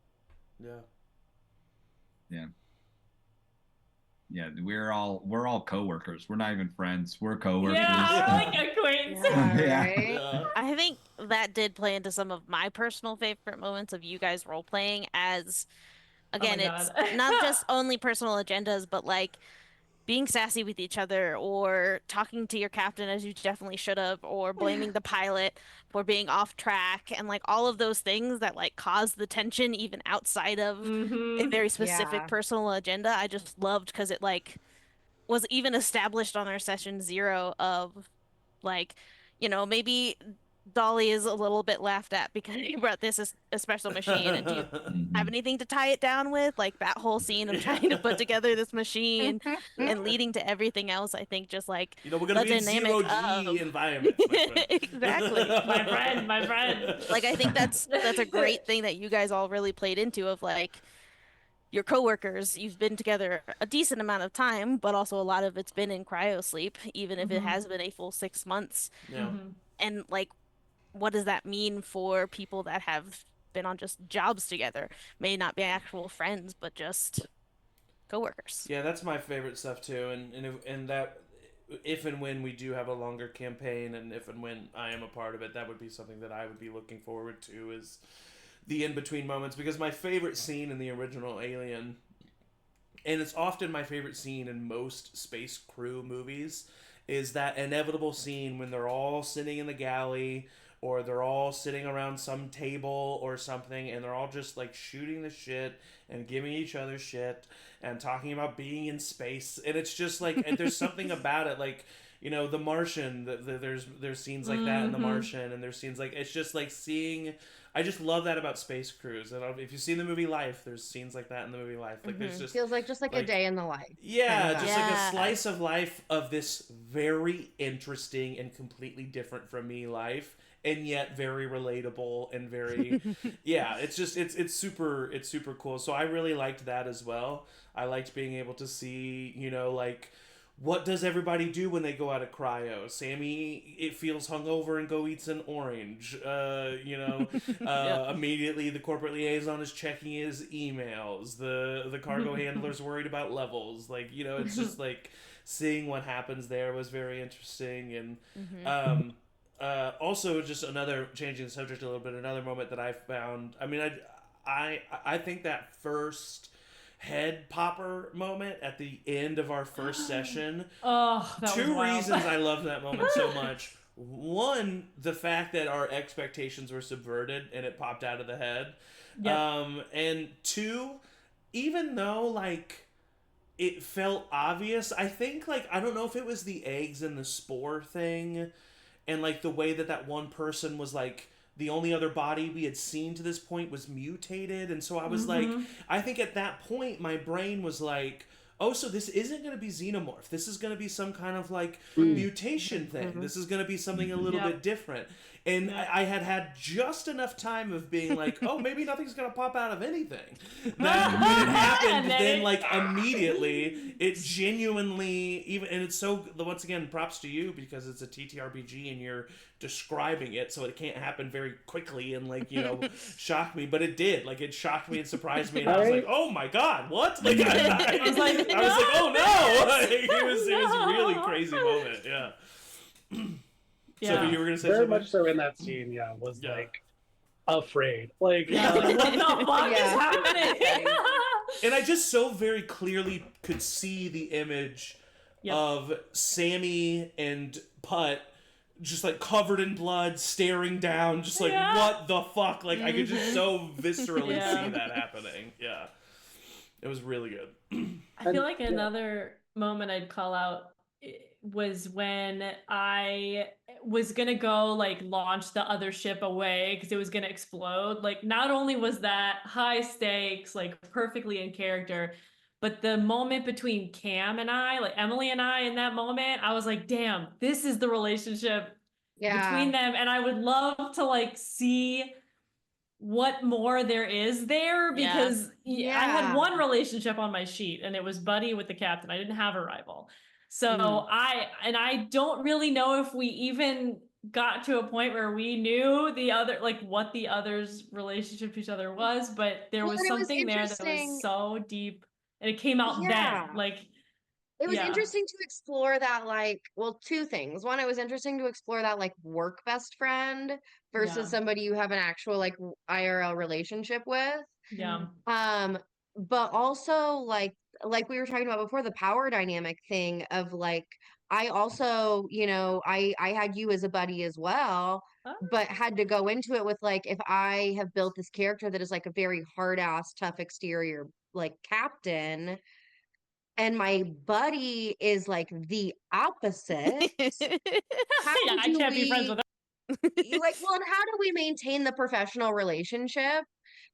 Yeah, we're all coworkers. We're not even friends. We're coworkers. Yeah, we're like acquaintances. Yeah. Right? I think that did play into some of my personal favorite moments of you guys role playing as, again, my it's God. not just only personal agendas, but like being sassy with each other or talking to your captain as you definitely should have, or blaming the pilot for being off track, and like all of those things that like cause the tension even outside of a very specific Yeah. personal agenda. I just loved because it like was even established on our session 0 of like, maybe Dolly is a little bit laughed at because he brought this as a special machine. And do you have Mhm. anything to tie it down with? Like that whole scene of trying to put together this machine and leading to everything else, I think just like We're gonna the be in dynamic zero G of environments, my friend. exactly. My friend. Like I think that's a great thing that you guys all really played into of like your coworkers, you've been together a decent amount of time, but also a lot of it's been in cryo sleep, even if it Mhm. has been a full 6 months. Yeah. And like, what does that mean for people that have been on just jobs together? May not be actual friends, but just coworkers. Yeah, that's my favorite stuff too, and that if and when we do have a longer campaign, and if and when I am a part of it, that would be something that I would be looking forward to is the in between moments, because my favorite scene in the original Alien, and it's often my favorite scene in most space crew movies, is that inevitable scene when they're all sitting in the galley or they're all sitting around some table or something, and they're all just like shooting the shit and giving each other shit and talking about being in space. And it's just like, and there's something about it, like, The Martian, there's scenes like that in The Martian, and there's scenes like, it's just like seeing, I just love that about space crews. And if you've seen the movie Life, there's scenes like that in the movie Life. Like there's just Feels like just like a day in the life. yeah, Kinda. just like a Yeah. slice of life of this very interesting and completely different from me life, and yet very relatable and very yeah, it's just it's super cool. So I really liked that as well. I liked being able to see, like, what does everybody do when they go out of cryo? Sammy, it feels hungover and go eats an orange. Immediately the corporate liaison is checking his emails. The cargo handler's worried about levels. Like, it's just like seeing what happens there was very interesting. And also, just another, changing the subject a little bit, another moment that I found. I mean, I think that first head popper moment at the end of our first session. Oh, that was Two wild. reasons I love that moment so much. One, the fact that our expectations were subverted and it popped out of the head. Yep. And two, even though like it felt obvious, I think, like, I don't know if it was the eggs and the spore thing, and like the way that one person was like the only other body we had seen to this point was mutated. And so I was like, I think at that point my brain was like, oh, so this isn't going to be xenomorph. This is going to be some kind of like mutation thing. This is going to be something a little bit different. And I had just enough time of being like, oh, maybe nothing's going to pop out of anything. That when it happened, then like immediately it genuinely, even, and it's so, once again, props to you because it's a TTRPG and you're describing it, so it can't happen very quickly and like, shock me. But it did. Like, it shocked me and surprised me. And I was like, oh my God, what? Like, I was like, oh no! Like, it was a really crazy moment. Yeah. Yeah. So you were gonna say Very something? much so in that scene, was like afraid. Like, Yeah, like, what the fuck is Yeah. happening? And I just so very clearly could see the image of Sammy and Putt just like covered in blood, staring down, just like, what the fuck? Like, I could just so viscerally see that happening. Yeah. It was really good. I feel like another moment I'd call out was when I was gonna go like launch the other ship away because it was gonna explode. Like, not only was that high stakes, like perfectly in character, but the moment between Cam and I, like Emily and I, in that moment, I was like, damn, this is the relationship between them. And I would love to like see what more there is there, because I had one relationship on my sheet and it was Buddy with the captain. I didn't have a rival. So I don't really know if we even got to a point where we knew the other, like what the other's relationship to each other was, but there was something there that was so deep and it came out then. Like, it was interesting to explore that, like, well, two things. One, it was interesting to explore that like work best friend versus somebody you have an actual like IRL relationship with. Yeah. But also like like we were talking about before, the power dynamic thing of like, I also, I had you as a buddy as well, but had to go into it with like, if I have built this character that is like a very hard ass, tough exterior, like captain, and my buddy is like the opposite, how Yeah, I do can't be friends we with like, well, and how do we maintain the professional relationship?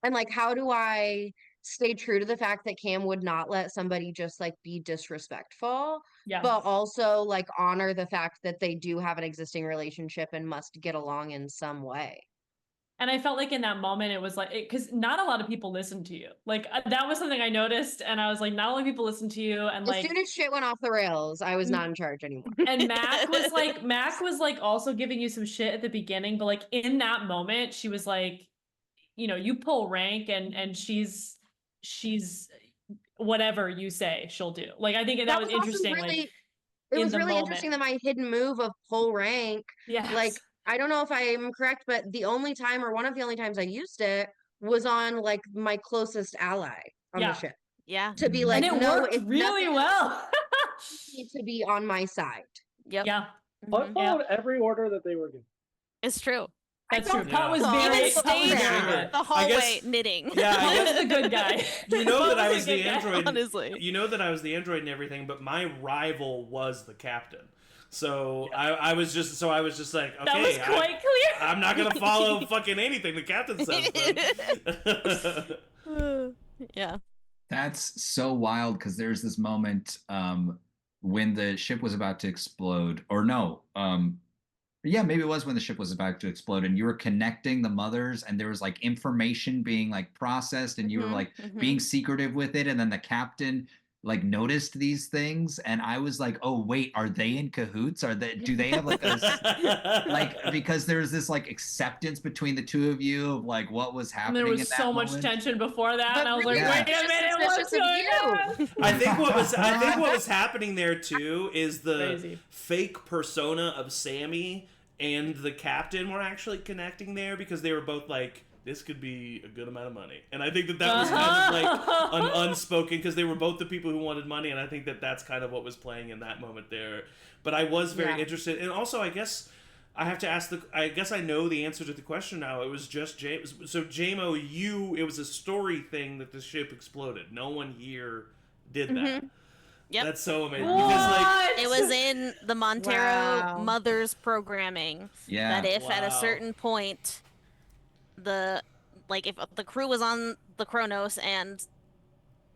And like, how do I stay true to the fact that Cam would not let somebody just like be disrespectful, Yeah. but also like honor the fact that they do have an existing relationship and must get along in some way. And I felt like in that moment, it was like, because not a lot of people listen to you. Like, that was something I noticed. And I was like, not a lot of people listen to you. And As like, soon as shit went off the rails, I was not in charge anymore. and Mac was like also giving you some shit at the beginning. But like in that moment, she was like, you pull rank and she's whatever you say, she'll do. Like, I think that was also interesting. Really, like, it in was the really moment. interesting that my hidden move of pull rank, Yes. like, I don't know if I'm correct, but the only time or one of the only times I used it was on like my closest ally on the ship. Yeah. To be like, and it no, worked if really well. need to be on my side. Yep. Yeah. I followed every order that they were given. It's true. That's true. Yeah. Pot was He very, even Pot was stayed very Sure. good. the I hallway guess- knitting. Yeah, I Pot was guess the good guy. you know Pot that I a was the good guy, android. honestly. You know that I was the android and everything, but my rival was the captain. So I was just like, okay, That was quite clear. I'm not gonna follow fucking anything the captain says. Then. Yeah. That's so wild because there's this moment when the ship was about to explode, or no, yeah, maybe it was when the ship was about to explode, and you were connecting the mothers, and there was like information being like processed, and you were like being secretive with it, and then the captain like noticed these things, and I was like, oh wait, are they in cahoots? Do they have like a like, because there's this like acceptance between the two of you of like what was And happening. there was in that so much moment. tension before that, But and I was really, like, Yeah. wait a minute, what's suspicious of going you. on? I think what was happening there too is the Crazy. fake persona of Sammy and the captain were actually connecting there because they were both like, this could be a good amount of money. And I think that was kind of like an unspoken, because they were both the people who wanted money, and I think that that's kind of what was playing in that moment there. But I was very interested. And also, I guess I have to ask I guess I know the answer to the question now. It was just James. So, JMO, it was a story thing that the ship exploded. No one here did that. Yep. That's so amazing. What? Because, like, It was in the Montero Wow. mother's programming Yeah. that if at a Wow. certain point if the crew was on the Kronos, and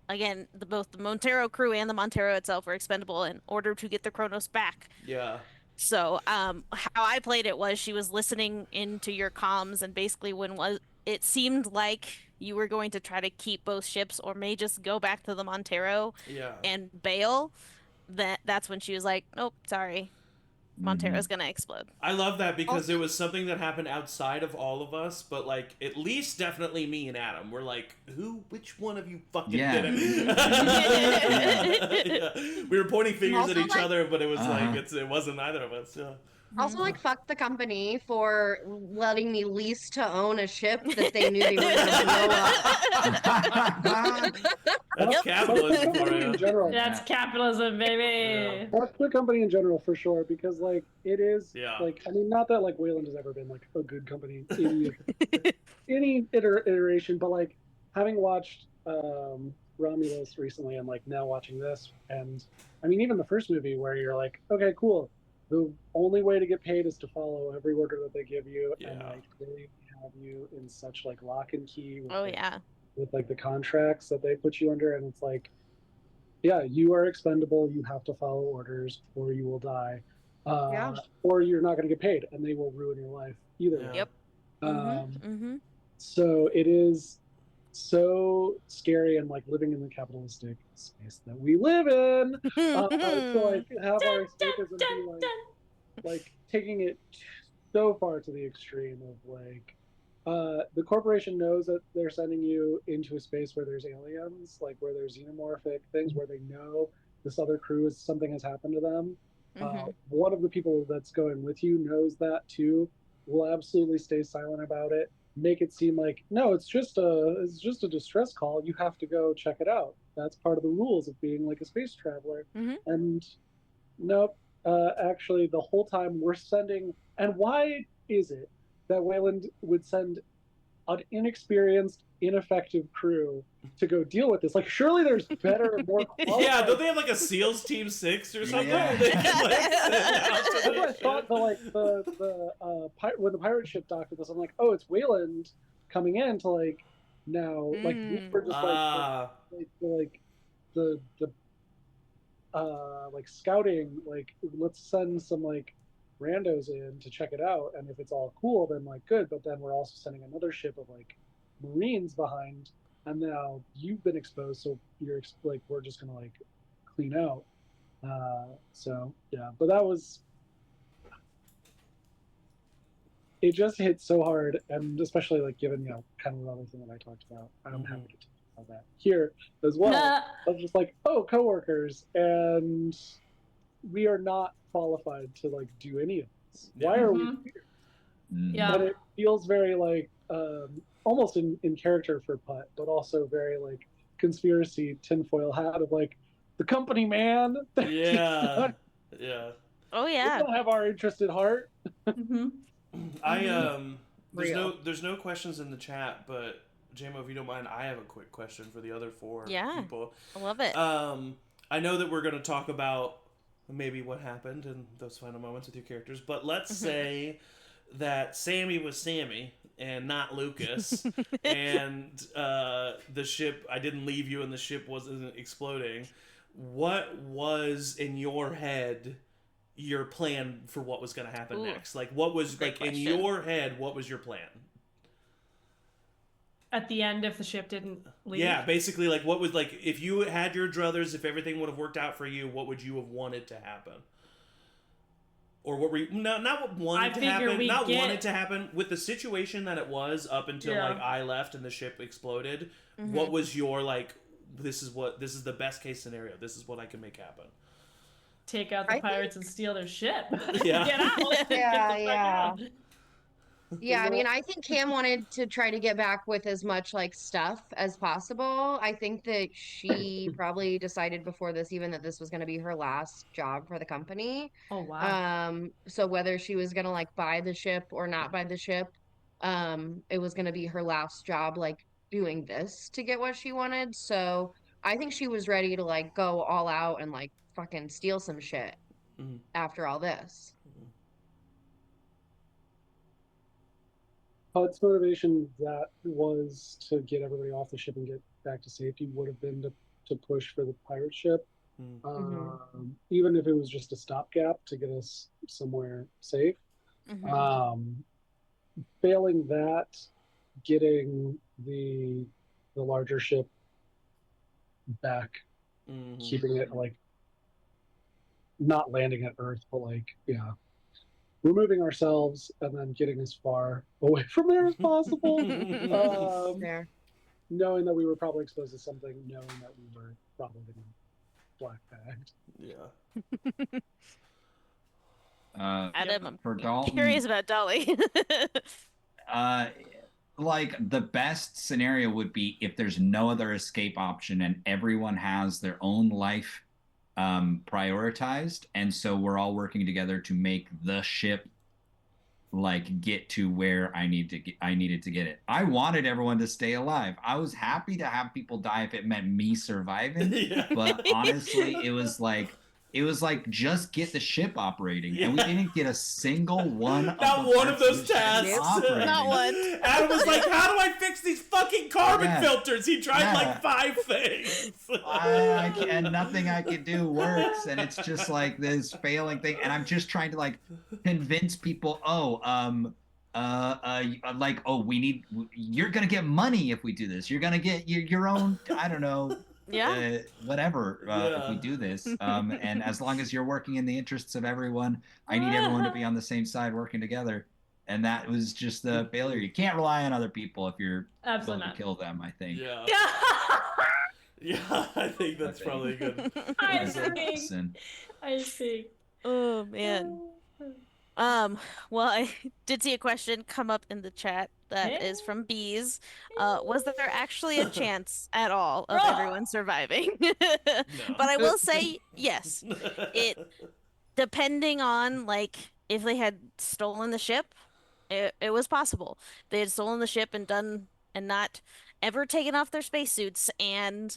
again both the Montero crew and the Montero itself were expendable in order to get the Kronos back. yeah. So how I played it was she was listening into your comms, and basically it seemed like you were going to try to keep both ships or may just go back to the Montero Yeah. and bail, that's when she was like, nope, sorry, Montero's gonna explode. I love that because it was something that happened outside of all of us, but like at least definitely me and Adam. We're like, which one of you fucking Yeah. did it? Yeah. We were pointing fingers Also, at each like- other, but it was like it wasn't either of us. Yeah. Also, like, fuck the company for letting me lease to own a ship that they knew they were going to blow up. That's capitalism for in you. general. That's capitalism, baby. That's the company in general for sure, because like it is Yeah. like, I mean, not that like Wayland has ever been like a good company in any iteration, but like having watched Romulus recently and like now watching this, and I mean even the first movie where you're like, okay, cool, the only way to get paid is to follow every order that they give you, and Yeah. like they have you in such like lock and key with, Oh yeah. with like the contracts that they put you under, and it's like, yeah, you are expendable, you have to follow orders or you will die, or you're not going to get paid, and they will ruin your life either way. Yep. So it is so scary, and like living in the capitalistic space that we live in, to like have our escapism be like taking it so far to the extreme of like the corporation knows that they're sending you into a space where there's aliens, like where there's xenomorphic things, where they know this other crew is something has happened to them. One of the people that's going with you knows that too, will absolutely stay silent about it, make it seem like, no, it's just a distress call, you have to go check it out. that's part of the rules of being like a space traveler. Mhm. And nope, actually, the whole time we're sending. And why is it that Wayland would send an inexperienced, ineffective crew to go deal with this? Like, surely there's better, more qualified. Yeah, don't they have like a SEALs Team 6 or something? Yeah. They can, like, send out to That's what I the thought. ship? The when the pirate ship docked with us, I'm like, oh, it's Wayland coming in to like now like we were just like the like scouting, like let's send some like randos in to check it out, and if it's all cool then like good, but then we're also sending another ship of like Marines behind, and now you've been exposed, so you're like we're just gonna like clean out. So yeah, but that was, it just hit so hard, and especially like given kind of the other thing that I talked about, I'm happy to talk about that here as well. I was just like, oh, coworkers, and we are not qualified to like do any of this. Why are we here? Yeah. But it feels very like almost in character for Putt, but also very like conspiracy tinfoil hat of like the company, man. Yeah. Oh They yeah. don't have our interest at heart. There's no questions in the chat, but JMO, if you don't mind, I have a quick question for the other four people. I love it. I know that we're going to talk about maybe what happened in those final moments with your characters, but let's say that Sammy was Sammy and not Lucas, and the ship, I didn't leave you and the ship wasn't exploding. What was in your head your plan for what was going to happen next? Like, what was like in your head? What was your plan? At the end, if the ship didn't leave. Yeah, basically, like, what was like if you had your druthers, if everything would have worked out for you, what would you have wanted to happen? Or what were you, not what wanted to happen, not wanted to happen with the situation that it was up until like I left and the ship exploded. What was your like? This is the best case scenario. This is what I can make happen. Take out the pirates and steal their ship. Yeah. Get out. Yeah. Yeah, I mean, I think Cam wanted to try to get back with as much like stuff as possible. I think that she probably decided before this even that this was going to be her last job for the company. Oh wow. So whether she was going to like buy the ship or not buy the ship, it was going to be her last job like doing this to get what she wanted. So I think she was ready to like go all out and like fucking steal some shit after all this. Putt's motivation that was to get everybody off the ship and get back to safety would have been to push for the pirate ship, even if it was just a stopgap to get us somewhere safe. Failing that, getting the larger ship back, keeping it like not landing at Earth, but like removing ourselves and then getting as far away from there as possible. Knowing that we were probably exposed to something, knowing that we were probably going to black bagged. Adam, for I'm Dalton, curious about Dolly. like the best scenario would be if there's no other escape option and everyone has their own life prioritized, and so we're all working together to make the ship like get to where I needed to get it. I wanted everyone to stay alive. I was happy to have people die if it meant me surviving. But honestly, it was like just get the ship operating, and we didn't get a single one. Not one of those tasks. Not one. Adam was like, "How do I fix these fucking carbon filters?" He tried like 5 things. I can't. Nothing I can do works, and it's just like this failing thing. And I'm just trying to like convince people. We need. You're gonna get money if we do this. You're gonna get your own. I don't know. Whatever, if we do this, and as long as you're working in the interests of everyone, I need everyone to be on the same side working together. And that was just the failure. You can't rely on other people if you're going to kill them, I think. I think that's probably a good. I see. Oh man. Well, I did see a question come up in the chat that is from Bees. Was there actually a chance at all of everyone surviving? But I will say yes. It depending on like if they had stolen the ship, it was possible. They had stolen the ship and done and not ever taken off their spacesuits and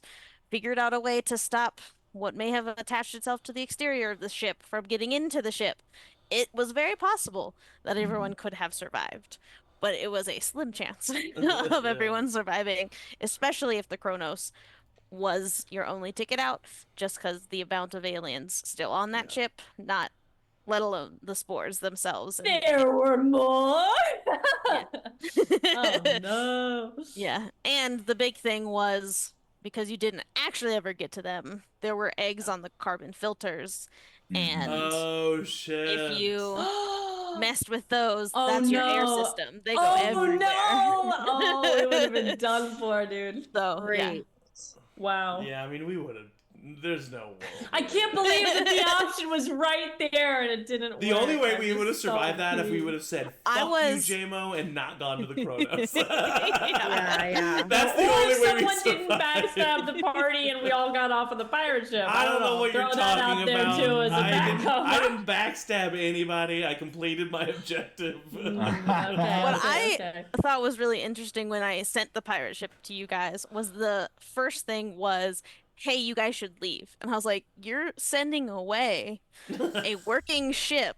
figured out a way to stop what may have attached itself to the exterior of the ship from getting into the ship. It was very possible that everyone could have survived, but it was a slim chance of Yeah. everyone surviving, especially if the Kronos was your only ticket out, just because the amount of aliens still on that ship, not let alone the spores themselves. And There were more. yeah. Oh no. Yeah. And the big thing was because you didn't actually ever get to them, there were eggs on the carbon filters. And Oh shit. if you messed with those, Oh, that's your air no. system. They go Oh everywhere. no! Oh, it would have been done for, dude. So, yeah. Great. Wow. Yeah, I mean, we would have. There's no way. I can't believe that the option was right there and it didn't The work. only way I'm we just would have so survived that if we peeved. would have said I "fuck was- you, JMO" and not gone to the Kronos. Yeah. That's the Or only if way we someone didn't survived. backstab the party and we all got off of the pirate ship. I don't know what Throw you're that talking out there about. too as a backup. I didn't backstab anybody. I completed my objective. Okay, What okay, I okay. thought was really interesting when I sent the pirate ship to you guys was the first thing was, hey, you guys should leave. And I was like, you're sending away a working ship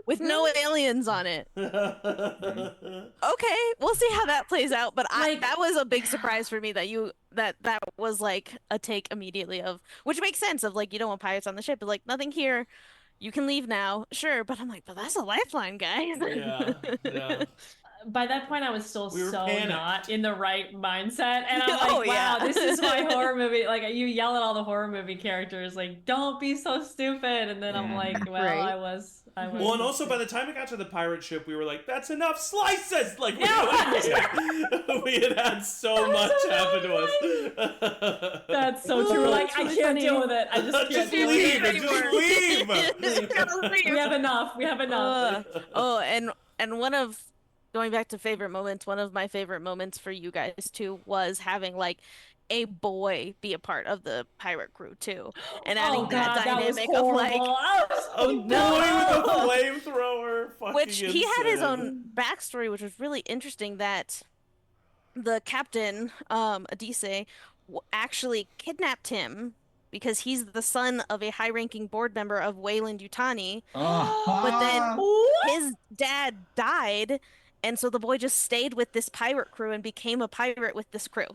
with no aliens on it. Okay, we'll see how that plays out. But Like- that was a big surprise for me that that was like a take immediately of, which makes sense of like you don't want pirates on the ship, but like nothing here. You can leave now, sure. But I'm like, but that's a lifeline, guys. yeah. By that point, I was still We were so panicked. not in the right mindset, and I'm like, Oh, "Wow, yeah. this is my horror movie." Like you yell at all the horror movie characters, like, "Don't be so stupid," and then I'm like, "Well, Right. I was." Well, and also by the time we got to the pirate ship, we were like, "That's enough slices!" Like we had so much happen to us. That's so true. We're like, I really can't funny. deal with it. I just can't Just deal leave with it. it. Just leave. We have enough. We have enough. Oh, and one of going back to favorite moments, one of my favorite moments for you guys too was having like a boy be a part of the pirate crew too, and adding Oh that god, that was dynamic of like, horrible. I was A boy with a flamethrower. Fucking which he had his insane. own backstory, which was really interesting. That the captain, Adise, actually kidnapped him because he's the son of a high-ranking board member of Wayland Yutani. But then his dad died, and so the boy just stayed with this pirate crew and became a pirate with this crew.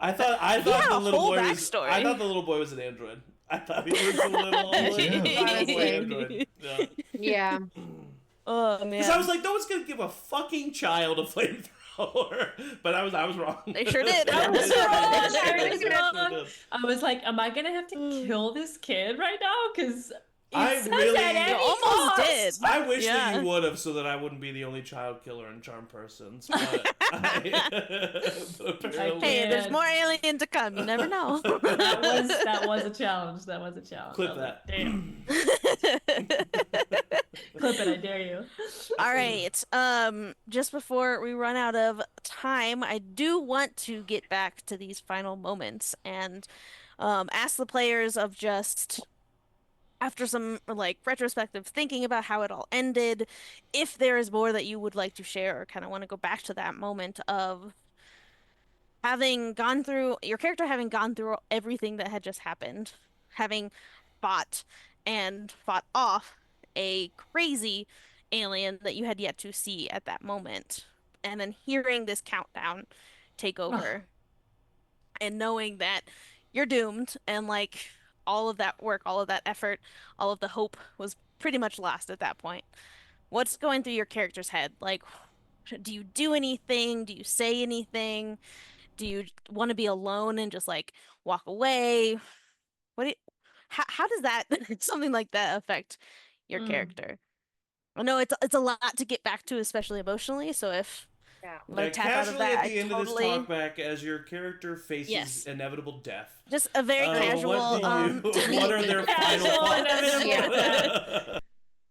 I thought had the a little whole boy was. backstory. I thought the little boy was an android. I thought he was a little android. Yeah. Yeah. Oh man. Because I was like, no one's gonna give a fucking child a flamethrower. But I was wrong. They sure did. They I was did. wrong. They I was actually wrong. did. I was like, am I gonna have to kill this kid right now? Because I it says really- that You any almost cost. did. I wish Yeah. that you would have, so that I wouldn't be the only child killer in CharmedPersons. But but apparently, Hey, there's Man. more alien to come. You never know. That was a challenge. That was a challenge. Clip I was that. like, damn. Clip it, I dare you. All right. Just before we run out of time, I do want to get back to these final moments and ask the players of just after some like retrospective thinking about how it all ended, if there is more that you would like to share or kind of want to go back to that moment of having gone through your character having gone through everything that had just happened, having fought and fought off a crazy alien that you had yet to see at that moment, and then hearing this countdown take over and knowing that you're doomed and like all of that work, all of that effort, all of the hope was pretty much lost at that point. What's going through your character's head? Like, do you do anything? Do you say anything? Do you want to be alone and just like walk away? What do you, how does that something like that affect your character? I know it's a lot to get back to, especially emotionally. So if Yeah. you want to tap out casually of that, at I the end totally of this talkback, as your character faces Yes. inevitable death. just a very casual. What are their final Casual thoughts? inevitable Yeah.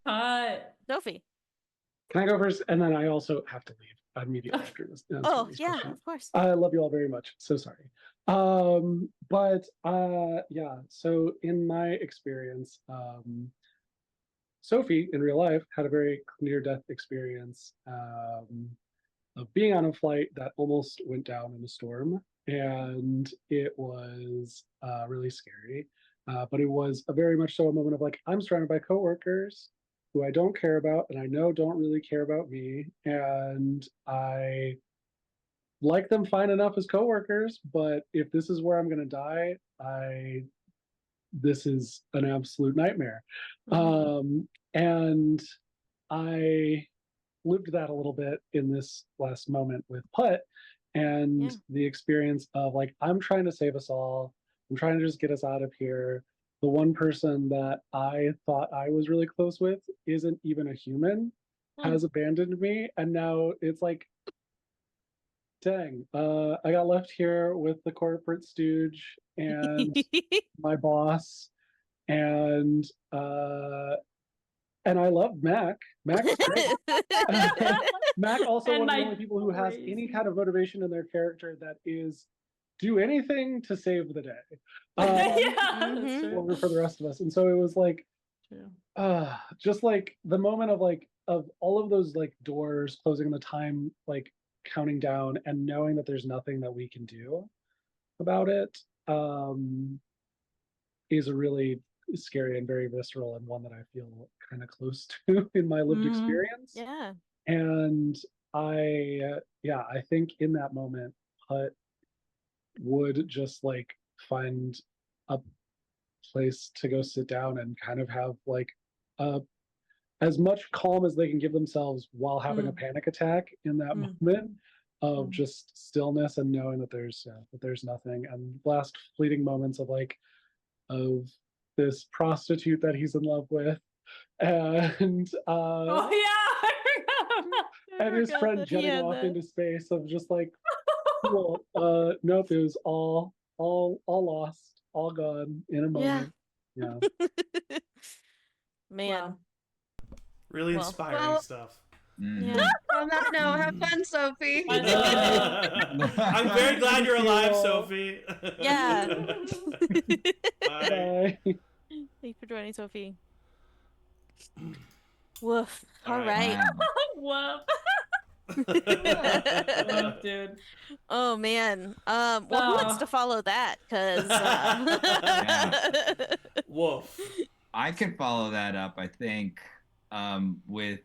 Hi. Go Sophie. Can I go first? And then I also have to leave immediately after this. Oh, yeah, of course. I love you all very much. So sorry. Yeah, so in my experience, Sophie in real life had a very near-death experience of being on a flight that almost went down in a storm, and it was really scary. But it was a very much so a moment of like, I'm surrounded by coworkers who I don't care about and I know don't really care about me, and I like them fine enough as coworkers, but if this is where I'm going to die, this is an absolute nightmare. And I lived that a little bit in this last moment with Putt, and the experience of like, I'm trying to save us all. I'm trying to just get us out of here. The one person that I thought I was really close with isn't even a human, has abandoned me, and now it's like, dang, I got left here with the corporate stooge and my boss, and I love Mac. Mac's great. Mac also And one of the my only people who has any kind of motivation in their character that is do anything to save the day. That's true. Over for the rest of us. And so it was like just like the moment of like of all of those like doors closing, the time like counting down, and knowing that there's nothing that we can do about it is a really scary and very visceral, and one that I feel kind of close to in my lived experience. Yeah. And I think in that moment, Hut would just like find a place to go sit down and kind of have like as much calm as they can give themselves while having a panic attack in that moment of just stillness and knowing that there's nothing, and last fleeting moments of like of this prostitute that he's in love with, and and his friend jetting off into space of just like, cool, nope, it was all lost, all gone in a moment. Yeah. Man. Wow. Really inspiring stuff. Yeah. On that note, have fun, Sophie. I'm very glad you're alive, Sophie. Yeah. Bye. Thanks for joining, Sophie. Woof. All All right. Whoa. Dude. Oh man. Well, who wants to follow that? Cause Woof. I could follow that up, I think, with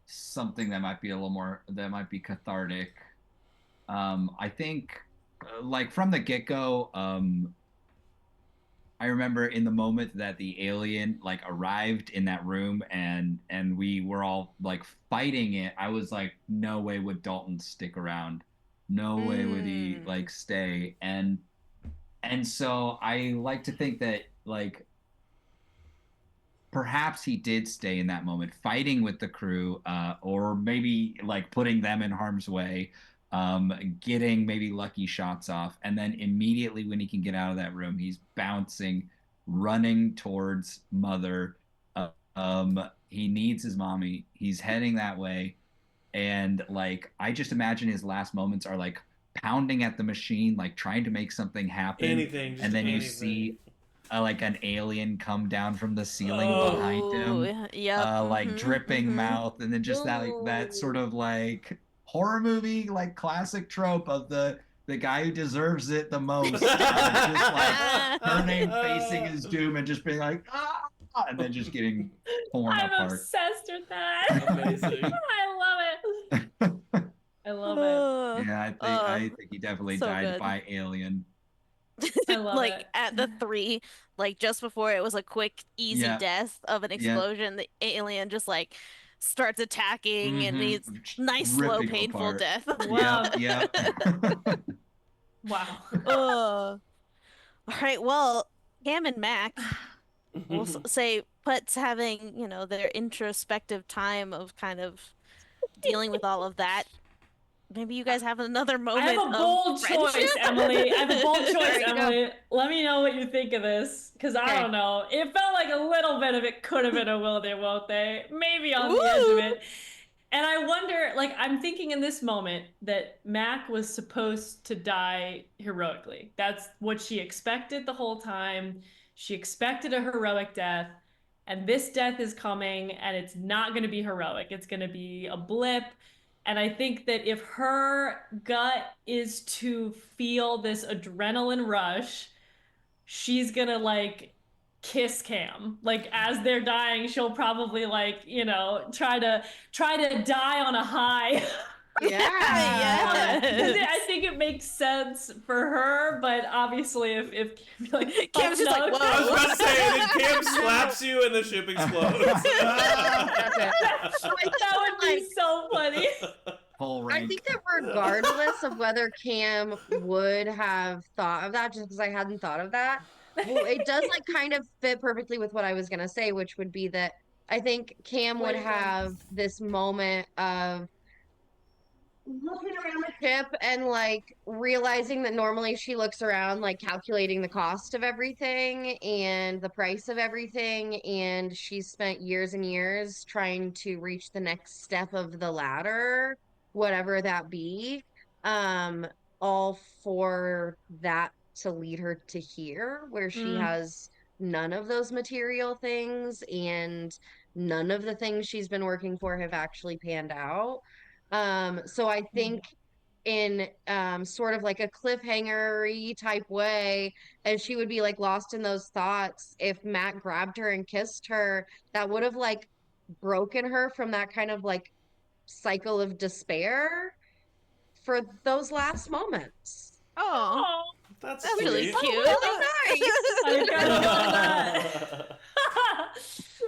something that might be a little more, that might be cathartic. I think, like from the get-go, I remember in the moment that the alien like arrived in that room and we were all like fighting it, I was like, no way would Dalton stick around. No way would he like stay. And so I like to think that like perhaps he did stay in that moment, fighting with the crew, or maybe like putting them in harm's way, getting maybe lucky shots off, and then immediately when he can get out of that room, he's bouncing, running towards Mother. He needs his mommy. He's heading that way, and like I just imagine his last moments are like pounding at the machine, like trying to make something happen. Anything, just and then anything. you see like an alien come down from the ceiling behind him, like dripping mouth, and then just that sort of like horror movie like classic trope of the guy who deserves it the most, just like turning, facing his doom, and just being like and then just getting torn apart. I'm obsessed with that. Amazing. I love it. I love it. Yeah, I think he definitely died by alien. I love like it. at the 3, like just before it was a quick, easy death of an explosion, the alien just like starts attacking and he's nice, slow, painful death. Wow. Yeah. Wow. All right, well, Cam and Mac, we'll say Putt's having, their introspective time of kind of dealing with all of that. maybe you guys have another I moment have a of bold friendship. choice, Emily. I have a bold There choice, you go. Emily. Let me know what you think of this, because I Okay. don't know. It felt like a little bit of it could have been a will they, won't they? Maybe on the edge of Ooh. it. And I wonder, like, I'm thinking in this moment that Mac was supposed to die heroically. That's what she expected the whole time. She expected a heroic death. And this death is coming, and it's not going to be heroic. It's going to be a blip. And I think that if her gut is to feel this adrenaline rush, she's gonna like kiss Cam. Like as they're dying, she'll probably like, try to die on a high. Yeah. Because Yes. I think it makes sense for her, but obviously if like Cam's just like, no, whoa. I was about to say, and then Cam slaps you and the ship explodes. That's it. that would be so funny. Full I rank. think that regardless of whether Cam would have thought of that, just because I hadn't thought of that, well, it does like kind of fit perfectly with what I was gonna say, which would be that I think Cam would have this moment of looking around the ship and like realizing that normally she looks around like calculating the cost of everything and the price of everything, and she's spent years and years trying to reach the next step of the ladder, whatever that be, um all for that to lead her to here where she has none of those material things, and none of the things she's been working for have actually panned out. So I think in sort of like a cliffhanger-y type way, and she would be like lost in those thoughts, if Matt grabbed her and kissed her, that would have like broken her from that kind of like cycle of despair for those last moments. Oh, Oh, That's that's sweet. really cute. I kind of love that.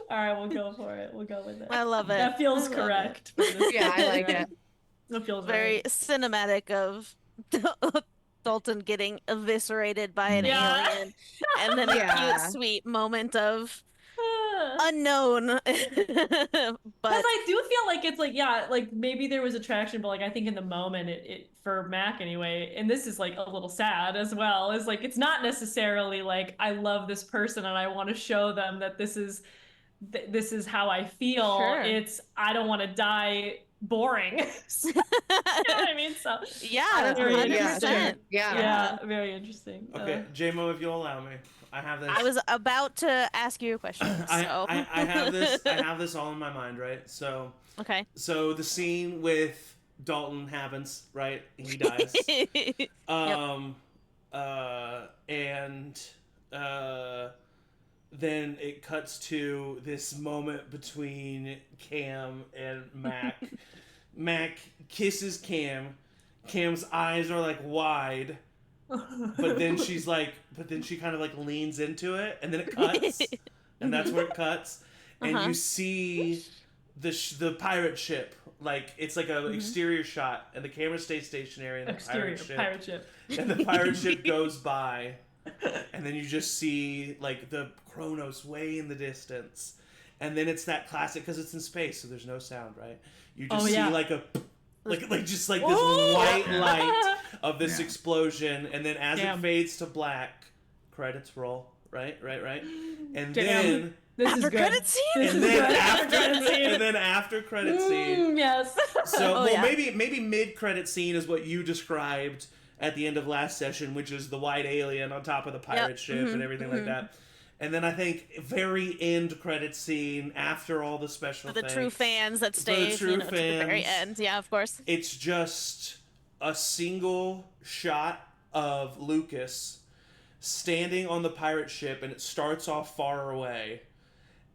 All right, we'll go for it. We'll go with it. I love it. That feels I love correct. For this Yeah, I like right? it. That feels Very right. cinematic of Dalton getting eviscerated by an Yeah. alien, and then a Yeah. cute, sweet moment of unknown. Because But I do feel like it's like, yeah, like maybe there was attraction, but like I think in the moment, it for Mac anyway, and this is like a little sad as well, is like it's not necessarily like I love this person and I want to show them that this is how I feel. Sure. It's I don't want to die boring. You know what I mean? So yeah, very 100%. Yeah. yeah, very interesting. Okay, JMO, if you'll allow me, I have this. I was about to ask you a question. So. I have this. I have this all in my mind, right? So Okay. So the scene with Dalton happens, right? He dies. And then it cuts to this moment between Cam and Mac. Mac kisses Cam. Cam's eyes are like wide, but then she kind of like leans into it, and then it cuts, and that's where it cuts, and you see the pirate ship, like it's like a exterior shot, and the camera stays stationary, and the Exterior pirate ship. and the pirate ship goes by, and then you just see like the Kronos way in the distance, and then it's that classic because it's in space, so there's no sound, right? You just see like a like just like this white light of this explosion, and then as it fades to black, credits roll, right, and then This After is good. credit scene? This and is then good. after credit scene. Yes. So yeah. maybe mid credit scene is what you described at the end of last session, which is the white alien on top of the pirate ship and everything like that. And then I think very end credit scene after all the special For the things. true fans that stay, to the very end. Yeah, of course. It's just a single shot of Lucas standing on the pirate ship, and it starts off far away,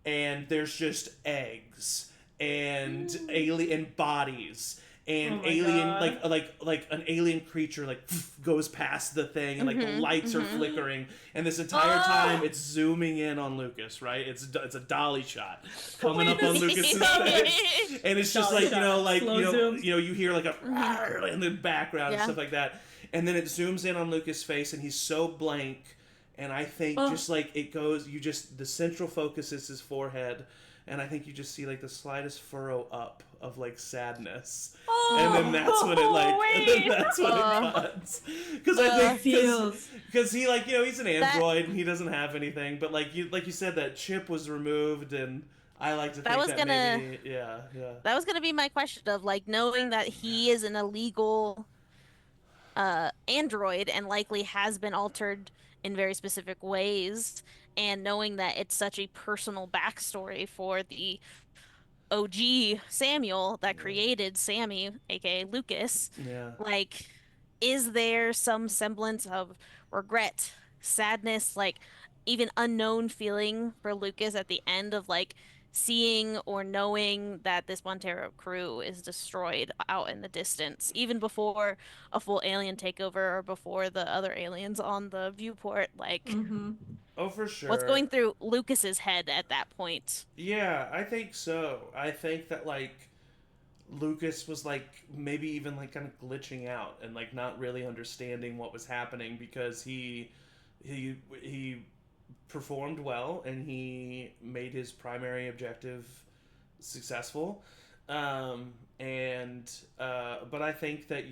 and there's just eggs and alien bodies and alien like an alien creature like goes past the thing, and like the lights are flickering, and this entire time it's zooming in on Lucas, right? It's a dolly shot coming up on Lucas's face, and it's just like you hear like a in the background and stuff like that, and then it zooms in on Lucas' face, and he's so blank, And I think just like it goes, the central focus is his forehead, and I think you just see like the slightest furrow up of like sadness, and then that's when it cuts. Because I think because he like he's an android and he doesn't have anything, but like you said that chip was removed, and I like to think that maybe that was gonna be my question of like knowing that he is an illegal android and likely has been altered in very specific ways, and knowing that it's such a personal backstory for the OG Samuel that created Sammy, aka Lucas, yeah. like, is there some semblance of regret, sadness, like even unknown feeling for Lucas at the end of like seeing or knowing that this Montero crew is destroyed out in the distance, even before a full alien takeover or before the other aliens on the viewport, like Oh, for sure. what's going through Lucas's head at that point? Yeah, I think so. I think that like Lucas was like maybe even like kind of glitching out and like not really understanding what was happening, because he performed well and he made his primary objective successful. But I think that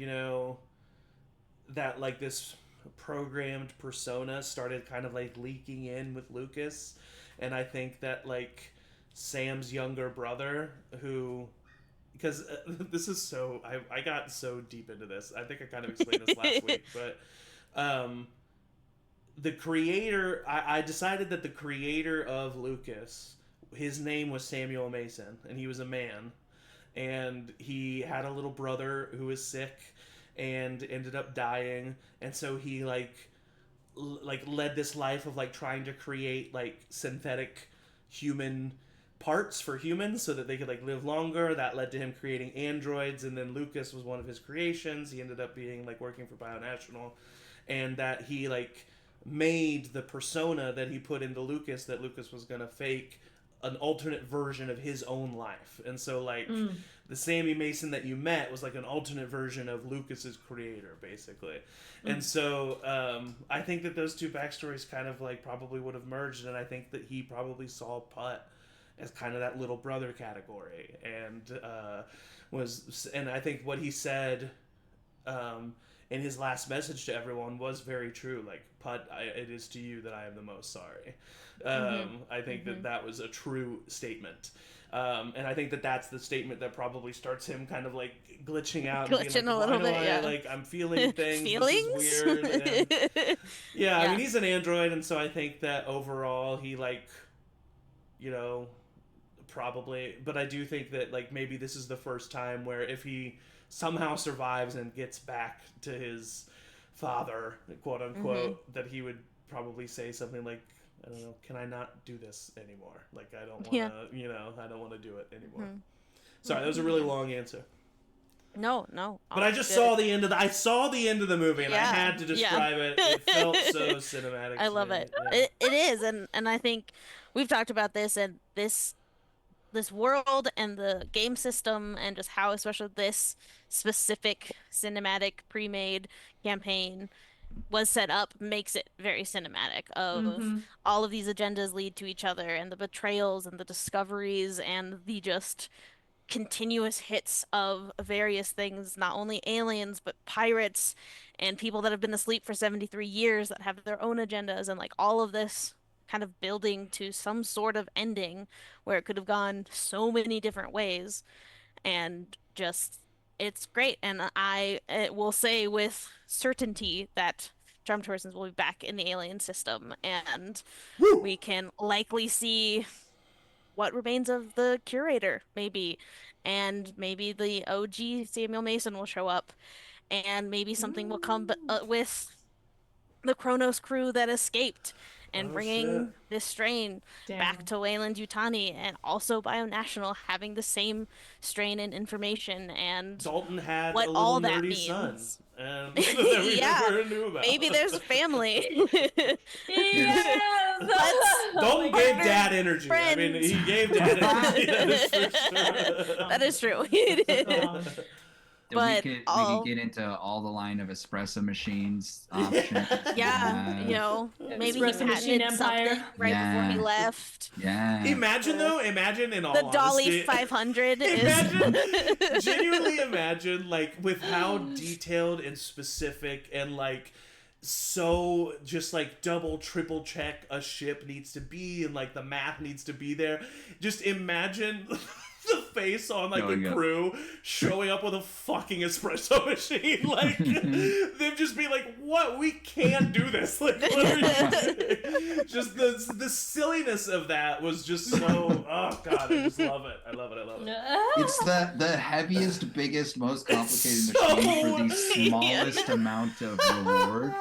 that like this programmed persona started kind of like leaking in with Lucas, and I think that like Sam's younger brother, who because this is so I got so deep into this. I think I kind of explained this last week, but the creator, I decided that the creator of Lucas, his name was Samuel Mason, and he was a man, and he had a little brother who was sick and ended up dying, and so he like led this life of like trying to create like synthetic human parts for humans so that they could like live longer. That led to him creating androids, and then Lucas was one of his creations. He ended up being like working for Bionational, and that he like made the persona that he put into Lucas, that Lucas was gonna fake an alternate version of his own life. And so like the Sammy Mason that you met was like an alternate version of Lucas's creator, basically. And so I think that those two backstories kind of like probably would have merged, and I think that he probably saw Putt as kind of that little brother category, and I think what he said in his last message to everyone was very true. Like, Putt, it is to you that I am the most sorry. I think that was a true statement. And I think that that's the statement that probably starts him kind of like glitching out. Glitching and being like, a little bit, yeah. Like, I'm feeling things. Feelings? This is weird. And, yeah, I mean, he's an android, and so I think that overall he like, probably, but I do think that like maybe this is the first time where if he somehow survives and gets back to his father, quote unquote, that he would probably say something like, I don't know, can I not do this anymore? Like, I don't want to, I don't want to do it anymore. Sorry, that was a really long answer. No. But I just saw the end of the movie, and I had to describe it. It felt so cinematic. I love it. Yeah. It is, and I think we've talked about this, and this world and the game system and just how especially this specific cinematic pre-made campaign was set up makes it very cinematic of all of these agendas lead to each other, and the betrayals and the discoveries and the just continuous hits of various things, not only aliens but pirates and people that have been asleep for 73 years that have their own agendas, and like all of this kind of building to some sort of ending where it could have gone so many different ways. And just it's great, and I will say with certainty that CharmedPersons will be back in the alien system, and we can likely see what remains of the curator, maybe, and maybe the OG Samuel Mason will show up, and maybe something will come with the Kronos crew that escaped, and bringing this strain back to Wayland-Yutani, and also Bionational having the same strain and information, and Dalton had what a all little that nerdy means. son, and that we never knew about. Maybe there's a family. Dalton gave dad energy. Friends. I mean, he gave dad energy. That is for sure. That is true. It is. But we all could get into all the line of espresso machines options. yeah, have. you know, maybe he Espresso machine patented something empire. right before he Yeah. left. Yeah. Imagine though, imagine in all The Dolly honesty, 500 imagine, is genuinely imagine, like, with how detailed and specific and, like, so just, like, double, triple check a ship needs to be and, like, the math needs to be there. Just imagine the face on, like, Going the up. crew showing up with a fucking espresso machine. Like, them just be like, what? We can't do this. Like, what are you doing? Just the silliness of that was just so, oh, God, I just love it. I love it. I love it. It's the heaviest, biggest, most complicated So- machine for the smallest amount of reward.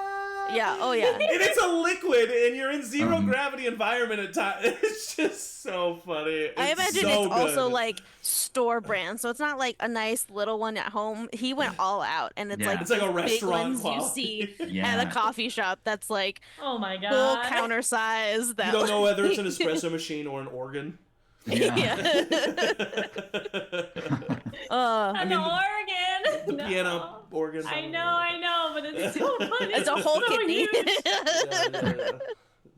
yeah, oh yeah. And it's a liquid, and you're in zero gravity environment at times. It's just so funny. I It's imagine so it's also good. like store brand, so it's not like a nice little one at home. He went all out, and it's Yeah. like It's like a those big restaurant ones quality. you see Yeah. at a coffee shop. That's like Oh my full god. counter size. That You don't know whether it's an espresso machine or an organ. Yeah. An mean, organ. The No. piano organ. I know, but it's so funny. it's a whole so kidney. huge.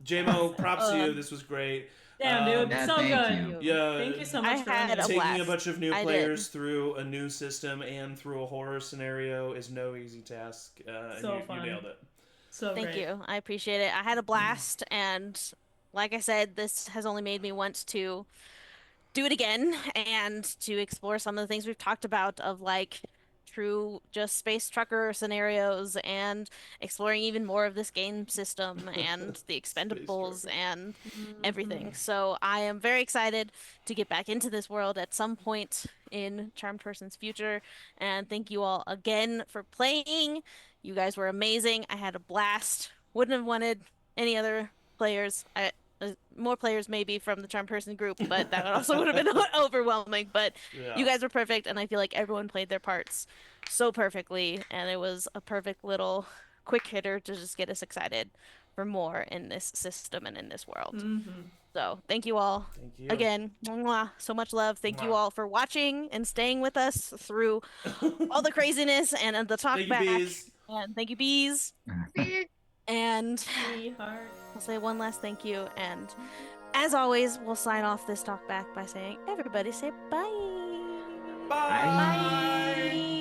JMO, props to you. This was great. Damn, dude, Yeah, so thank good. you. Yeah. Thank you so I much for had having a us. Taking blast. a bunch of new I players did. through a new system and through a horror scenario is no easy task. So and you fun. nailed it. So Thank great. you. I appreciate it. I had a blast, and like I said, this has only made me want to do it again and to explore some of the things we've talked about of like true just space trucker scenarios and exploring even more of this game system and the Expendables trucker. and everything. So I am very excited to get back into this world at some point in Charmed Person's future. And thank you all again for playing. You guys were amazing. I had a blast. Wouldn't have wanted any other players. More players maybe from the Charm Person group, but that also would have been overwhelming. But Yeah. you guys were perfect, and I feel like everyone played their parts so perfectly, and it was a perfect little quick hitter to just get us excited for more in this system and in this world. So thank you all Thank you. again. Mwah, so much love. Thank you Mwah. all for watching and staying with us through all the craziness and the Thank you, talkback. bees. And thank you, bees. And Sweetheart. I'll say one last thank you, and as always, we'll sign off this talk back by saying, everybody say bye. Bye.